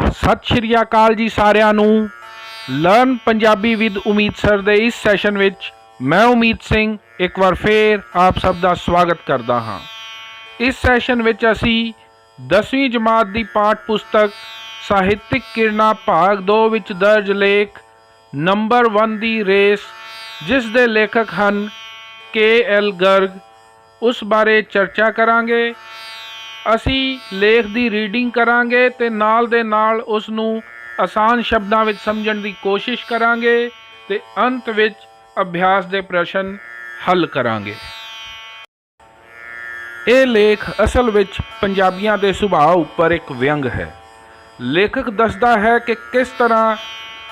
सत श्री अकाल जी सारिਆਂ ਨੂੰ लर्न पंजाबी विद उम्मीद सर ਦੇ इस सैशन ਵਿੱਚ मैं उम्मीद सिंह एक बार फिर आप सब ਦਾ स्वागत करता हाँ। इस सैशन ਵਿੱਚ ਅਸੀਂ 10वीं जमात ਦੀ पाठ पुस्तक ਸਾਹਿਤਿਕ ਕਿਰਨਾਂ भाग 2 ਵਿੱਚ दर्ज लेख नंबर 1 ਦੀ रेस जिस ਦੇ ਲੇਖਕ ਹਨ KL गर्ग उस बारे चर्चा करांगे। ਅਸੀਂ ਲੇਖ ਦੀ ਰੀਡਿੰਗ ਕਰਾਂਗੇ ਤੇ ਨਾਲ ਦੇ ਨਾਲ ਉਸ ਨੂੰ ਆਸਾਨ ਸ਼ਬਦਾਂ ਵਿੱਚ ਸਮਝਣ ਦੀ ਕੋਸ਼ਿਸ਼ ਕਰਾਂਗੇ ਤੇ ਅੰਤ ਵਿੱਚ ਅਭਿਆਸ ਦੇ ਪ੍ਰਸ਼ਨ ਹੱਲ ਕਰਾਂਗੇ। ਇਹ ਲੇਖ ਅਸਲ ਵਿੱਚ ਪੰਜਾਬੀਆਂ ਦੇ ਸੁਭਾਅ ਉੱਪਰ ਇੱਕ ਵਿਅੰਗ ਹੈ। ਲੇਖਕ ਦੱਸਦਾ ਹੈ ਕਿ ਕਿਸ ਤਰ੍ਹਾਂ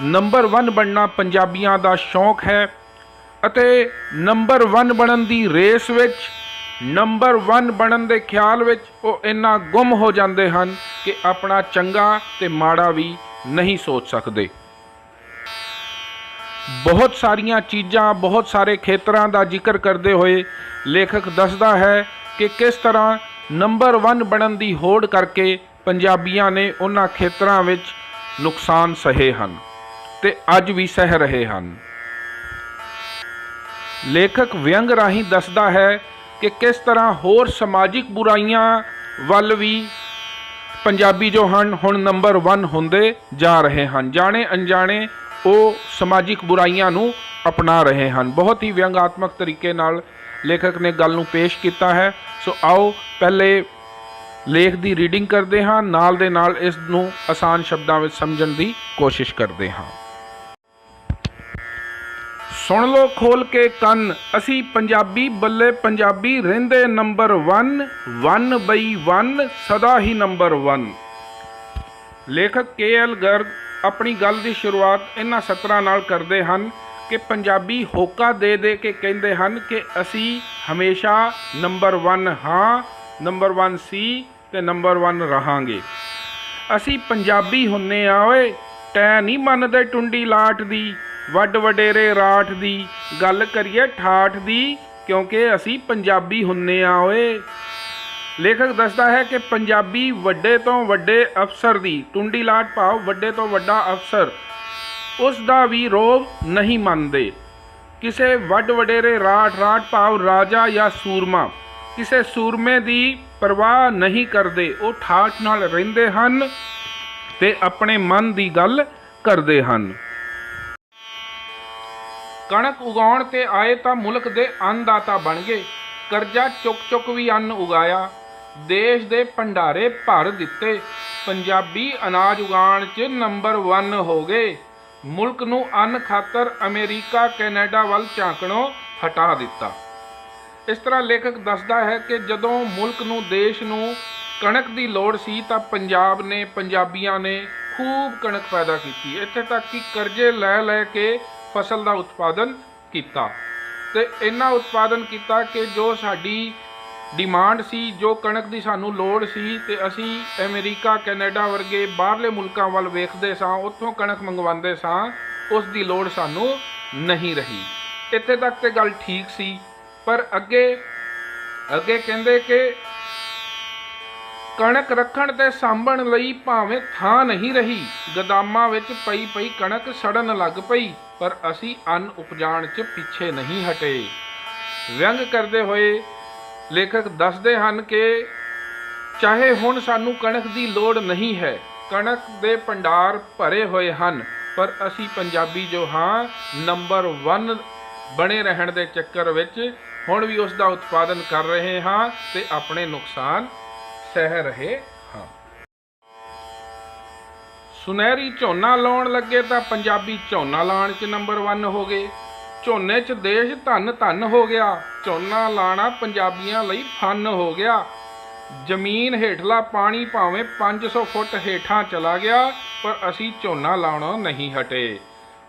ਨੰਬਰ 1 ਬਣਨਾ ਪੰਜਾਬੀਆਂ ਦਾ ਸ਼ੌਕ ਹੈ ਅਤੇ ਨੰਬਰ 1 ਬਣਨ ਦੀ ਰੇਸ ਵਿੱਚ ਨੰਬਰ 1 ਬਣਨ ਦੇ ਖਿਆਲ ਵਿੱਚ ਉਹ ਇੰਨਾ ਗੁੰਮ ਹੋ ਜਾਂਦੇ ਹਨ ਕਿ ਆਪਣਾ ਚੰਗਾ ਤੇ ਮਾੜਾ ਵੀ ਨਹੀਂ ਸੋਚ ਸਕਦੇ। ਬਹੁਤ ਸਾਰੀਆਂ ਚੀਜ਼ਾਂ ਬਹੁਤ ਸਾਰੇ ਖੇਤਰਾਂ ਦਾ ਜ਼ਿਕਰ ਕਰਦੇ ਹੋਏ ਲੇਖਕ ਦੱਸਦਾ ਹੈ ਕਿ ਕਿਸ ਤਰ੍ਹਾਂ ਨੰਬਰ 1 ਬਣਨ ਦੀ ਹੋੜ ਕਰਕੇ ਪੰਜਾਬੀਆਂ ਨੇ ਉਹਨਾਂ ਖੇਤਰਾਂ ਵਿੱਚ ਨੁਕਸਾਨ ਸਹੇ ਹਨ ਤੇ ਅੱਜ ਵੀ ਸਹਿ ਰਹੇ ਹਨ। ਲੇਖਕ ਵਿਅੰਗ ਰਾਹੀਂ ਦੱਸਦਾ ਹੈ ਕਿ ਕਿਸ ਤਰ੍ਹਾਂ ਹੋਰ ਸਮਾਜਿਕ ਬੁਰਾਈਆਂ ਵੱਲ ਵੀ ਪੰਜਾਬੀ ਜੋ ਹਨ ਹੁਣ ਨੰਬਰ 1 ਹੁੰਦੇ ਜਾ ਰਹੇ ਹਨ। ਜਾਣੇ ਅਣਜਾਣੇ ਉਹ ਸਮਾਜਿਕ ਬੁਰਾਈਆਂ ਨੂੰ ਅਪਣਾ ਰਹੇ ਹਨ। ਬਹੁਤ ਹੀ ਵਿਅੰਗਾਤਮਕ ਤਰੀਕੇ ਨਾਲ ਲੇਖਕ ਨੇ ਗੱਲ ਨੂੰ ਪੇਸ਼ ਕੀਤਾ ਹੈ। ਸੋ ਆਓ ਪਹਿਲੇ ਲੇਖ ਦੀ ਰੀਡਿੰਗ ਕਰਦੇ ਹਾਂ, ਨਾਲ ਦੇ ਨਾਲ ਇਸ ਨੂੰ ਆਸਾਨ ਸ਼ਬਦਾਂ ਵਿੱਚ ਸਮਝਣ ਦੀ ਕੋਸ਼ਿਸ਼ ਕਰਦੇ ਹਾਂ। सुन लो खोल के कन असी पंजाबी बल्ले पंजाबी रेंदे नंबर 1 1 बई 1 सदा ही नंबर 1। लेखक KL गर्ग अपनी गल की शुरुआत इन्हां सतरां नाल करते हैं कि पंजाबी होका दे दे के कहते हैं कि असी हमेशा नंबर 1 हाँ, नंबर 1 सी ते नंबर 1 रहांगे। असी पंजाबी हुन्ने आ ओए, तै नहीं मनदे टुंडी लाट दी, ਵੱਡ ਵਡੇਰੇ ਰਾਠ ਦੀ ਗੱਲ ਕਰੀਏ ਠਾਠ ਦੀ, ਕਿਉਂਕਿ ਅਸੀਂ ਪੰਜਾਬੀ ਹੁੰਨੇ ਆ ਓਏ। ਲੇਖਕ ਦੱਸਦਾ ਹੈ ਕਿ ਪੰਜਾਬੀ ਵੱਡੇ ਤੋਂ ਵੱਡੇ ਅਫਸਰ ਦੀ, ਟੁੰਡੀ ਲਾਟ ਭਾਵ ਵੱਡੇ ਤੋਂ ਵੱਡਾ ਅਫਸਰ, ਉਸ ਦਾ ਵੀ ਰੋਬ ਨਹੀਂ ਮੰਨਦੇ। ਕਿਸੇ ਵੱਡ ਵਡੇਰੇ ਰਾਠ ਭਾਵ ਰਾਜਾ ਜਾਂ ਸੂਰਮਾ, ਕਿਸੇ ਸੂਰਮੇ ਦੀ ਪਰਵਾਹ ਨਹੀਂ ਕਰਦੇ। ਉਹ ਠਾਠ ਨਾਲ ਰਹਿੰਦੇ ਹਨ ਤੇ ਆਪਣੇ ਮਨ ਦੀ ਗੱਲ ਕਰਦੇ ਹਨ। कणक उगाउण ते आए तां मुल्क दे अन्नदाता बन गए। करजा चुक चुक भी अन्न उगाया, देश दे भंडारे भर दिते। पंजाबी अनाज उगाउण च नंबर 1 हो गए। मुल्क नूं अन्न खातर अमेरिका कैनेडा वल झांकणों हटा दिता। इस तरह लेखक दसदा है कि जदों मुल्क नूं देश नूं कणक दी लोड़ सी तां पंजाब ने पंजाबियां ने खूब कणक पैदा की। इत्थे तक कि करजे लै के फसल का उत्पादन किया ते इन्ना उत्पादन किया कि जो साडी डिमांड सी, जो कणक की सानू लोड़ सी ते असी अमेरीका कैनेडा वर्गे बाहरले मुल्कां वल वेखदे सां, उत्थों कणक मंगवांदे सां, उस दी लोड़ सानू नहीं रही। इत्थे तक ते गल ठीक सी, पर अगे कहंदे कि कणक रखण ते सांभण लई भावें थां नहीं रही, गोदामां विच पई कणक सड़न लग पई, पर असी अन्न उपजाण च पिछे नहीं हटे। व्यंग करते हुए लेखक दसदे हन कि चाहे हुण सानू कणक दी लोड़ नहीं है, कणक दे भंडार भरे हुए हन, पर असी पंजाबी जो हाँ नंबर 1 बने रहण दे चक्कर विच हुण भी उस दा उत्पादन कर रहे हाँ ते अपने नुकसान सह रहे हाँ। सुनहरी झोना लाउण लगे तो पंजाबी झोना लाउण च नंबर 1 हो गए। झोने च देश धन धन हो गया, झोना लाना पंजाबियां लई फन हो गया। जमीन हेठला पानी भावें 500 फुट हेठां चला गया, पर असी झोना लाउणों नहीं हटे।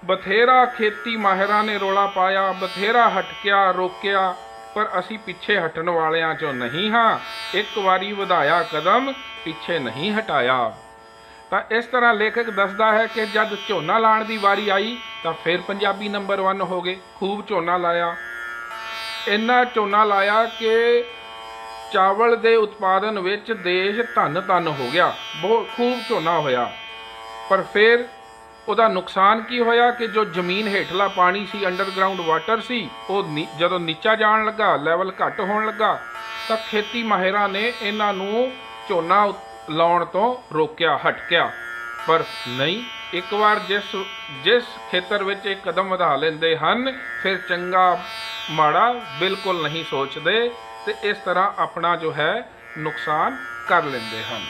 बथेरा खेती माहिरां ने रौला पाया, बथेरा हटकिया रोकिया, पर असी पिछे हटण वालियां चों नहीं हाँ। एक वारी वधाया कदम पिछे नहीं हटाया। तो इस तरह लेखक दसदा है कि जब झोना लाण की वारी आई तो फिर पंजाबी नंबर 1 हो गए। खूब झोना लाया, इन्ना झोना लाया कि चावल के उत्पादन विच देश धन धन हो गया। बहुत खूब झोना होया। ਪਰ ਫਿਰ ਉਹਦਾ ਨੁਕਸਾਨ ਕੀ ਹੋਇਆ ਕਿ ਜੋ ਜ਼ਮੀਨ ਹੇਠਲਾ ਪਾਣੀ ਸੀ, ਅੰਡਰਗਰਾਉਂਡ ਵਾਟਰ ਸੀ, ਉਹ ਜਦੋਂ ਨੀਚਾ ਜਾਣ ਲੱਗਾ, ਲੈਵਲ ਘੱਟ ਹੋਣ ਲੱਗਾ, ਤਾਂ ਖੇਤੀ ਮਾਹਿਰਾਂ ਨੇ ਇਹਨਾਂ ਨੂੰ ਝੋਨਾ ਲਾਉਣ ਤੋਂ ਰੋਕਿਆ, ਹਟਕਿਆ। ਪਰ ਨਹੀਂ, ਇੱਕ ਵਾਰ ਜਿਸ ਖੇਤਰ ਵਿੱਚ ਇਹ ਕਦਮ ਵਧਾ ਲੈਂਦੇ ਹਨ, ਫਿਰ ਚੰਗਾ ਮਾੜਾ ਬਿਲਕੁਲ ਨਹੀਂ ਸੋਚਦੇ ਤੇ ਇਸ ਤਰ੍ਹਾਂ ਆਪਣਾ ਜੋ ਹੈ ਨੁਕਸਾਨ ਕਰ ਲੈਂਦੇ ਹਨ।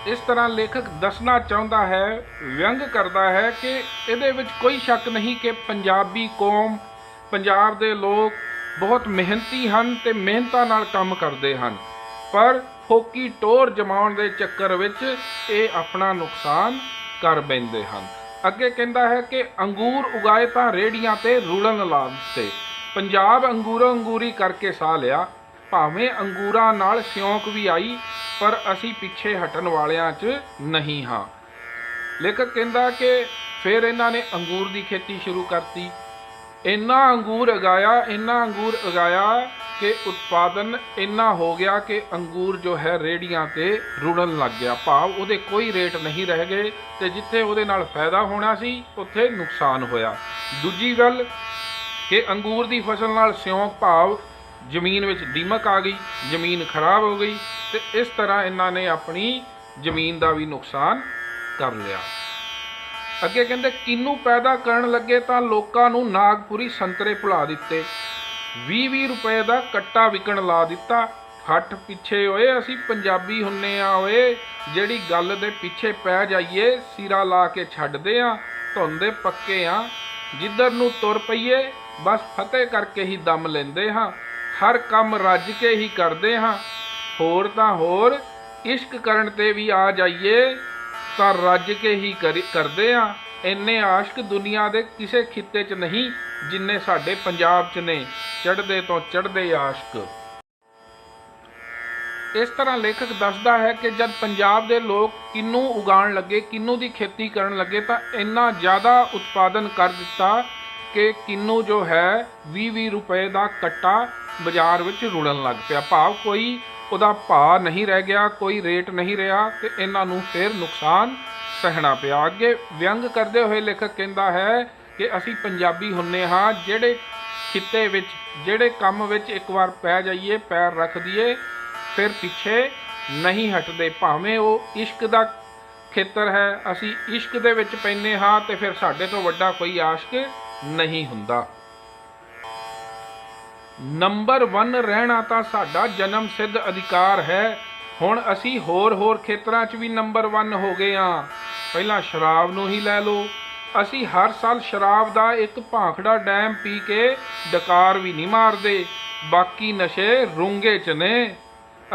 ਇਸ ਤਰ੍ਹਾਂ ਲੇਖਕ ਦੱਸਣਾ ਚਾਹੁੰਦਾ ਹੈ, ਵਿਅੰਗ ਕਰਦਾ ਹੈ ਕਿ ਇਹਦੇ ਵਿੱਚ ਕੋਈ ਸ਼ੱਕ ਨਹੀਂ ਕਿ ਪੰਜਾਬੀ ਕੌਮ, ਪੰਜਾਬ ਦੇ ਲੋਕ ਬਹੁਤ ਮਿਹਨਤੀ ਹਨ ਤੇ ਮਿਹਨਤਾਂ ਨਾਲ ਕੰਮ ਕਰਦੇ ਹਨ, ਪਰ ਫੋਕੀ ਟੋਰ ਜਮਾਉਣ ਦੇ ਚੱਕਰ ਵਿੱਚ ਇਹ ਆਪਣਾ ਨੁਕਸਾਨ ਕਰ ਬੈਂਦੇ ਹਨ। ਅੱਗੇ ਕਹਿੰਦਾ ਹੈ ਕਿ ਅੰਗੂਰ ਉਗਾਏ ਤਾਂ ਰੇੜੀਆਂ ਤੇ ਰੁਲਣ ਲਾ ਦਿੱਤੇ। ਪੰਜਾਬ ਅੰਗੂਰੋ ਅੰਗੂਰੀ ਕਰਕੇ ਸਾਹ ਲਿਆ, ਭਾਵੇਂ ਅੰਗੂਰਾਂ ਨਾਲ ਸਿਉਂਕ ਵੀ ਆਈ, ਪਰ ਅਸੀਂ ਪਿੱਛੇ ਹਟਣ ਵਾਲਿਆਂ 'ਚ ਨਹੀਂ ਹਾਂ। ਲੇਖਕ ਕਹਿੰਦਾ ਕਿ ਫਿਰ ਇਹਨਾਂ ਨੇ ਅੰਗੂਰ ਦੀ ਖੇਤੀ ਸ਼ੁਰੂ ਕਰਤੀ। ਇੰਨਾ ਅੰਗੂਰ ਉਗਾਇਆ ਕਿ ਉਤਪਾਦਨ ਇੰਨਾ ਹੋ ਗਿਆ ਕਿ ਅੰਗੂਰ ਜੋ ਹੈ ਰੇੜੀਆਂ ਤੇ ਰੁੜਨ ਲੱਗ ਗਿਆ, ਭਾਵ ਉਹਦੇ ਕੋਈ ਰੇਟ ਨਹੀਂ ਰਹਿ ਗਏ ਤੇ ਜਿੱਥੇ ਉਹਦੇ ਨਾਲ ਫਾਇਦਾ ਹੋਣਾ ਸੀ ਉੱਥੇ ਨੁਕਸਾਨ ਹੋਇਆ। ਦੂਜੀ ਗੱਲ ਕਿ ਅੰਗੂਰ ਦੀ ਫਸਲ ਨਾਲ ਸਿਉਂਕ, ਭਾਵ ਜ਼ਮੀਨ ਵਿੱਚ ਦੀਮਕ ਆ ਗਈ, ਜ਼ਮੀਨ ਖਰਾਬ ਹੋ ਗਈ ਤੇ ਇਸ ਤਰ੍ਹਾਂ ਇਹਨਾਂ ਨੇ ਆਪਣੀ ਜ਼ਮੀਨ ਦਾ ਵੀ ਨੁਕਸਾਨ ਕਰ ਲਿਆ। ਅੱਗੇ ਕਹਿੰਦੇ ਕਿੰਨੂ ਪੈਦਾ ਕਰਨ ਲੱਗੇ ਤਾਂ ਲੋਕਾਂ ਨੂੰ ਨਾਗਪੁਰੀ ਸੰਤਰੇ ਭੁਲਾ ਦਿੱਤੇ, 20-20 ਰੁਪਏ ਦਾ ਕੱਟਾ ਵਿਕਣ ਲਾ ਦਿੱਤਾ। ਹੱਟ ਪਿੱਛੇ ਓਏ, ਅਸੀਂ ਪੰਜਾਬੀ ਹੁੰਨੇ ਆ ਓਏ, ਜਿਹੜੀ ਗੱਲ ਦੇ ਪਿੱਛੇ ਪੈ ਜਾਈਏ ਸਿਰਾ ਲਾ ਕੇ ਛੱਡਦੇ ਆ, ਧੁੰਦੇ ਪੱਕੇ ਆ, ਜਿੱਧਰ ਨੂੰ ਤੁਰ ਪਈਏ ਬਸ ਫਤਿਹ ਕਰਕੇ ਹੀ ਦਮ ਲੈਂਦੇ ਹਾਂ, ਹਰ ਕੰਮ ਰੱਜ ਕੇ ਹੀ ਕਰਦੇ ਹਾਂ, ਹੋਰ ਤਾਂ ਹੋਰ ਇਸ਼ਕ ਕਰਨ ਤੇ ਵੀ ਆ ਜਾਈਏ ਤਾਂ ਰੱਜ ਕੇ ਹੀ ਕਰਦੇ ਹਾਂ। ਇੰਨੇ ਆਸ਼ਕ ਦੁਨੀਆ ਦੇ ਕਿਸੇ ਖਿੱਤੇ 'ਚ ਨਹੀਂ ਜਿੰਨੇ ਸਾਡੇ ਪੰਜਾਬ 'ਚ ਨੇ, ਚੜ੍ਹਦੇ ਤੋਂ ਚੜ੍ਹਦੇ ਆਸ਼ਕ। ਇਸ ਤਰ੍ਹਾਂ ਲੇਖਕ ਦੱਸਦਾ ਹੈ ਕਿ ਜਦ ਪੰਜਾਬ ਦੇ ਲੋਕ ਕਿੰਨੂ ਉਗਾਉਣ ਲੱਗੇ, ਕਿੰਨੂ ਦੀ ਖੇਤੀ ਕਰਨ ਲੱਗੇ, ਤਾਂ ਇੰਨਾ ਜ਼ਿਆਦਾ ਉਤਪਾਦਨ ਕਰ ਦਿੱਤਾ ਕਿ ਕਿੰਨੂ ਜੋ ਹੈ 20-20 ਰੁਪਏ ਦਾ ਕੱਟਾ ਬਾਜ਼ਾਰ ਵਿੱਚ ਰੁਲਣ ਲੱਗ ਪਿਆ, ਭਾਵ ਕੋਈ ਉਹਦਾ ਭਾਅ ਨਹੀਂ ਰਹਿ ਗਿਆ, ਕੋਈ ਰੇਟ ਨਹੀਂ ਰਿਹਾ ਤੇ ਇਹਨਾਂ ਨੂੰ ਫਿਰ ਨੁਕਸਾਨ ਸਹਿਣਾ ਪਿਆ। ਅੱਗੇ ਵਿਅੰਗ ਕਰਦੇ ਹੋਏ ਲੇਖਕ ਕਹਿੰਦਾ ਹੈ ਕਿ ਅਸੀਂ ਪੰਜਾਬੀ ਹੁੰਨੇ ਹਾਂ, ਜਿਹੜੇ ਖਿੱਤੇ ਵਿੱਚ, ਜਿਹੜੇ ਕੰਮ ਵਿੱਚ ਇੱਕ ਵਾਰ ਪੈ ਜਾਈਏ, ਪੈਰ ਰੱਖ ਦਈਏ, ਫਿਰ ਪਿੱਛੇ ਨਹੀਂ ਹਟਦੇ, ਭਾਵੇਂ ਉਹ ਇਸ਼ਕ ਦਾ ਖੇਤਰ ਹੈ, ਅਸੀਂ ਇਸ਼ਕ ਦੇ ਵਿੱਚ ਪੈਂਦੇ ਹਾਂ ਤੇ ਫਿਰ ਸਾਡੇ ਤੋਂ ਵੱਡਾ ਕੋਈ ਆਸ਼ਕ ਨਹੀਂ ਹੁੰਦਾ। ਨੰਬਰ 1 ਰਹਿਣਾ ਤਾਂ ਸਾਡਾ ਜਨਮ ਸਿੱਧ ਅਧਿਕਾਰ ਹੈ। ਹੁਣ ਅਸੀਂ ਹੋਰ ਖੇਤਰਾਂ 'ਚ ਵੀ ਨੰਬਰ 1 ਹੋ ਗਏ ਹਾਂ। ਪਹਿਲਾਂ ਸ਼ਰਾਬ ਨੂੰ ਹੀ ਲੈ ਲਓ, ਅਸੀਂ ਹਰ ਸਾਲ ਸ਼ਰਾਬ ਦਾ ਇੱਕ ਭਾਂਖੜਾ ਡੈਮ ਪੀ ਕੇ ਡਕਾਰ ਵੀ ਨਹੀਂ ਮਾਰਦੇ, ਬਾਕੀ ਨਸ਼ੇ ਰੂੰਗੇ 'ਚ ਨੇ।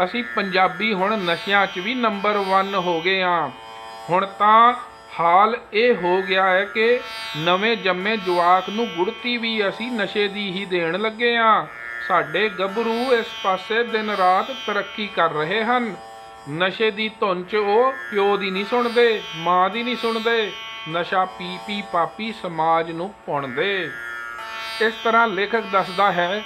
ਅਸੀਂ ਪੰਜਾਬੀ ਹੁਣ ਨਸ਼ਿਆਂ 'ਚ ਵੀ ਨੰਬਰ 1 ਹੋ ਗਏ ਹਾਂ। ਹੁਣ ਤਾਂ ਹਾਲ ਇਹ ਹੋ ਗਿਆ ਹੈ ਕਿ ਨਵੇਂ ਜੰਮੇ ਜਵਾਕ ਨੂੰ ਗੁੜਤੀ ਵੀ ਅਸੀਂ ਨਸ਼ੇ ਦੀ ਹੀ ਦੇਣ ਲੱਗੇ ਹਾਂ। ਸਾਡੇ ਗੱਭਰੂ ਇਸ ਪਾਸੇ ਦਿਨ ਰਾਤ ਤਰੱਕੀ ਕਰ ਰਹੇ ਹਨ। ਨਸ਼ੇ ਦੀ ਧੁਨ 'ਚ ਉਹ ਪਿਓ ਦੀ ਨਹੀਂ ਸੁਣਦੇ, ਮਾਂ ਦੀ ਨਹੀਂ ਸੁਣਦੇ, ਨਸ਼ਾ ਪੀ ਪੀ ਪਾਪੀ ਸਮਾਜ ਨੂੰ ਪੁਣਦੇ। ਇਸ ਤਰ੍ਹਾਂ ਲੇਖਕ ਦੱਸਦਾ ਹੈ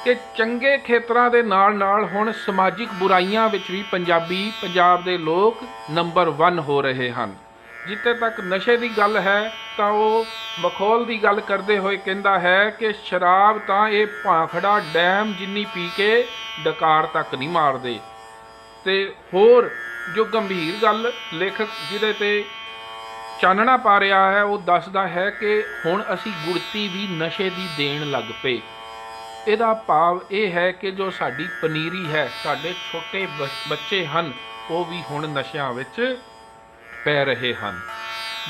ਕਿ ਚੰਗੇ ਖੇਤਰਾਂ ਦੇ ਨਾਲ ਹੁਣ ਸਮਾਜਿਕ ਬੁਰਾਈਆਂ ਵਿੱਚ ਵੀ ਪੰਜਾਬ ਦੇ ਲੋਕ ਨੰਬਰ 1 ਹੋ ਰਹੇ ਹਨ। ਜਿੱਥੇ ਤੱਕ ਨਸ਼ੇ ਦੀ ਗੱਲ ਹੈ ਤਾਂ ਉਹ ਮਖੌਲ ਦੀ ਗੱਲ ਕਰਦੇ ਹੋਏ ਕਹਿੰਦਾ ਹੈ ਕਿ ਸ਼ਰਾਬ ਤਾਂ ਇਹ ਭਾਂਖੜਾ ਡੈਮ ਜਿੰਨੀ ਪੀ ਕੇ ਡਕਾਰ ਤੱਕ ਨਹੀਂ ਮਾਰਦੇ। ਤੇ ਹੋਰ ਜੋ ਗੰਭੀਰ ਗੱਲ ਲੇਖਕ ਜਿਹਦੇ ਤੇ ਚਾਨਣਾ ਪਾ ਰਿਹਾ ਹੈ, ਉਹ ਦੱਸਦਾ ਹੈ ਕਿ ਹੁਣ ਅਸੀਂ ਗੁੜਤੀ ਵੀ ਨਸ਼ੇ ਦੀ ਦੇਣ ਲੱਗ ਪਏ। ਇਹਦਾ ਭਾਵ ਇਹ ਹੈ ਕਿ ਜੋ ਸਾਡੀ ਪਨੀਰੀ ਹੈ, ਸਾਡੇ ਛੋਟੇ ਬੱਚੇ ਹਨ, ਉਹ ਵੀ ਹੁਣ ਨਸ਼ਿਆਂ ਵਿੱਚ ਪੈ ਰਹੇ ਹਨ।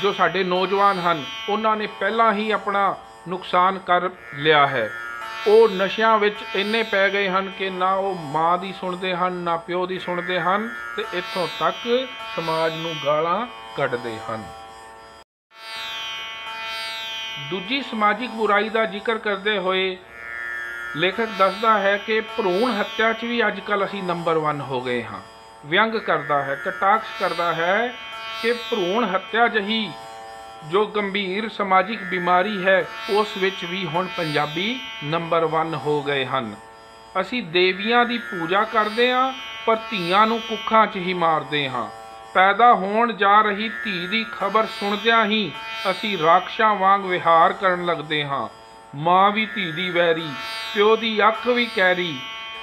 ਜੋ ਸਾਡੇ ਨੌਜਵਾਨ ਹਨ, ਉਹਨਾਂ ਨੇ ਪਹਿਲਾਂ ਹੀ ਆਪਣਾ ਨੁਕਸਾਨ ਕਰ ਲਿਆ ਹੈ। ਉਹ ਨਸ਼ਿਆਂ ਵਿੱਚ ਇੰਨੇ ਪੈ ਗਏ ਹਨ ਕਿ ਨਾ ਉਹ ਮਾਂ ਦੀ ਸੁਣਦੇ ਹਨ, ਨਾ ਪਿਓ ਦੀ ਸੁਣਦੇ ਹਨ ਤੇ ਇੱਥੋਂ ਤੱਕ ਸਮਾਜ ਨੂੰ ਗਾਲਾਂ ਕੱਢਦੇ ਹਨ। ਦੂਜੀ ਸਮਾਜਿਕ ਬੁਰਾਈ ਦਾ ਜ਼ਿਕਰ ਕਰਦੇ ਹੋਏ ਲੇਖਕ ਦੱਸਦਾ ਹੈ ਕਿ ਭਰੂਣ ਹੱਤਿਆ 'ਚ ਵੀ ਅੱਜ ਕੱਲ੍ਹ ਅਸੀਂ ਨੰਬਰ 1 ਹੋ ਗਏ ਹਾਂ। ਵਿਅੰਗ ਕਰਦਾ ਹੈ, ਕਟਾਕਸ਼ ਕਰਦਾ ਹੈ ਕਿ ਭਰੂਣ ਹੱਤਿਆ ਜਿਹੀ ਜੋ ਗੰਭੀਰ ਸਮਾਜਿਕ ਬਿਮਾਰੀ ਹੈ, ਉਸ ਵਿੱਚ ਵੀ ਹੁਣ ਪੰਜਾਬੀ ਨੰਬਰ 1 ਹੋ ਗਏ ਹਨ। ਅਸੀਂ ਦੇਵੀਆਂ ਦੀ ਪੂਜਾ ਕਰਦੇ ਹਾਂ ਪਰ ਧੀਆਂ ਨੂੰ ਕੁੱਖਾਂ 'ਚ ਹੀ ਮਾਰਦੇ ਹਾਂ। पैदा होण जा रही धी दी खबर सुणदिਆਂ ही ਅਸੀਂ ਰਾਖਸ਼ਾਂ ਵਾਂਗ ਵਿਹਾਰ ਕਰਨ लगदे हाँ। माँ भी धी दी वैरी, प्यो दी अख भी कैरी,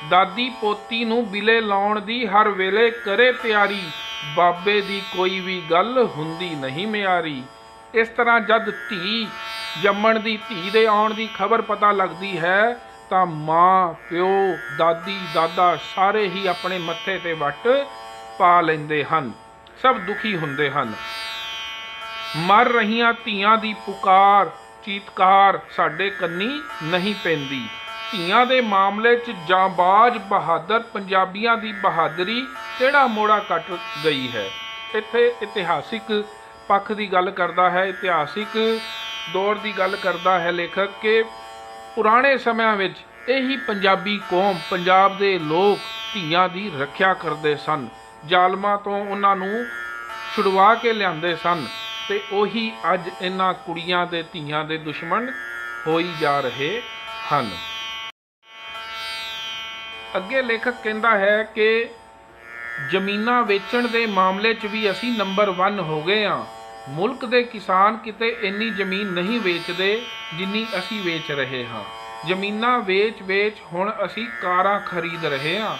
दादी पोती नूं बिले लाउण दी हर वेले करे तैयारी, बाबे दी कोई भी गल हुंदी नहीं म्यारी। इस तरह जद धी जम्मण दी, धी दे आउण दी खबर पता लगदी है तां माँ, प्यो, दादी, दादा सारे ही अपने मत्थे ते वट पा लैंदे हन, सब दुखी हुंदे हन। मर रहीआं धीआं दी पुकार चीतकार साडे कन्नी नहीं पैंदी। ਧੀਆਂ ਦੇ ਮਾਮਲੇ 'ਚ ਜਾਂਬਾਜ਼ ਬਹਾਦਰ ਪੰਜਾਬੀਆਂ ਦੀ ਬਹਾਦਰੀ ਕਿਹੜਾ ਮੋੜਾ ਕੱਟ ਗਈ ਹੈ। ਇੱਥੇ ਇਤਿਹਾਸਿਕ ਪੱਖ ਦੀ ਗੱਲ ਕਰਦਾ ਹੈ, ਇਤਿਹਾਸਿਕ ਦੌਰ ਦੀ ਗੱਲ ਕਰਦਾ ਹੈ ਲੇਖਕ ਕਿ ਪੁਰਾਣੇ ਸਮਿਆਂ ਵਿੱਚ ਇਹੀ ਪੰਜਾਬੀ ਕੌਮ, ਪੰਜਾਬ ਦੇ ਲੋਕ ਧੀਆਂ ਦੀ ਰੱਖਿਆ ਕਰਦੇ ਸਨ, ਜ਼ਾਲਮਾਂ ਤੋਂ ਉਹਨਾਂ ਨੂੰ ਛੁਡਵਾ ਕੇ ਲਿਆਂਦੇ ਸਨ ਤੇ ਉਹੀ ਅੱਜ ਇਹਨਾਂ ਕੁੜੀਆਂ ਦੇ ਧੀਆਂ ਦੇ ਦੁਸ਼ਮਣ ਹੋਈ ਜਾ ਰਹੇ ਹਨ। ਅੱਗੇ ਲੇਖਕ ਕਹਿੰਦਾ ਹੈ ਕਿ ਜ਼ਮੀਨਾਂ ਵੇਚਣ ਦੇ ਮਾਮਲੇ 'ਚ ਵੀ ਅਸੀਂ ਨੰਬਰ 1 ਹੋ ਗਏ ਹਾਂ। ਮੁਲਕ ਦੇ ਕਿਸਾਨ ਕਿਤੇ ਇੰਨੀ ਜ਼ਮੀਨ ਨਹੀਂ ਵੇਚਦੇ ਜਿੰਨੀ ਅਸੀਂ ਵੇਚ ਰਹੇ ਹਾਂ। ਜ਼ਮੀਨਾਂ ਵੇਚ ਹੁਣ ਅਸੀਂ ਕਾਰਾਂ ਖਰੀਦ ਰਹੇ ਹਾਂ,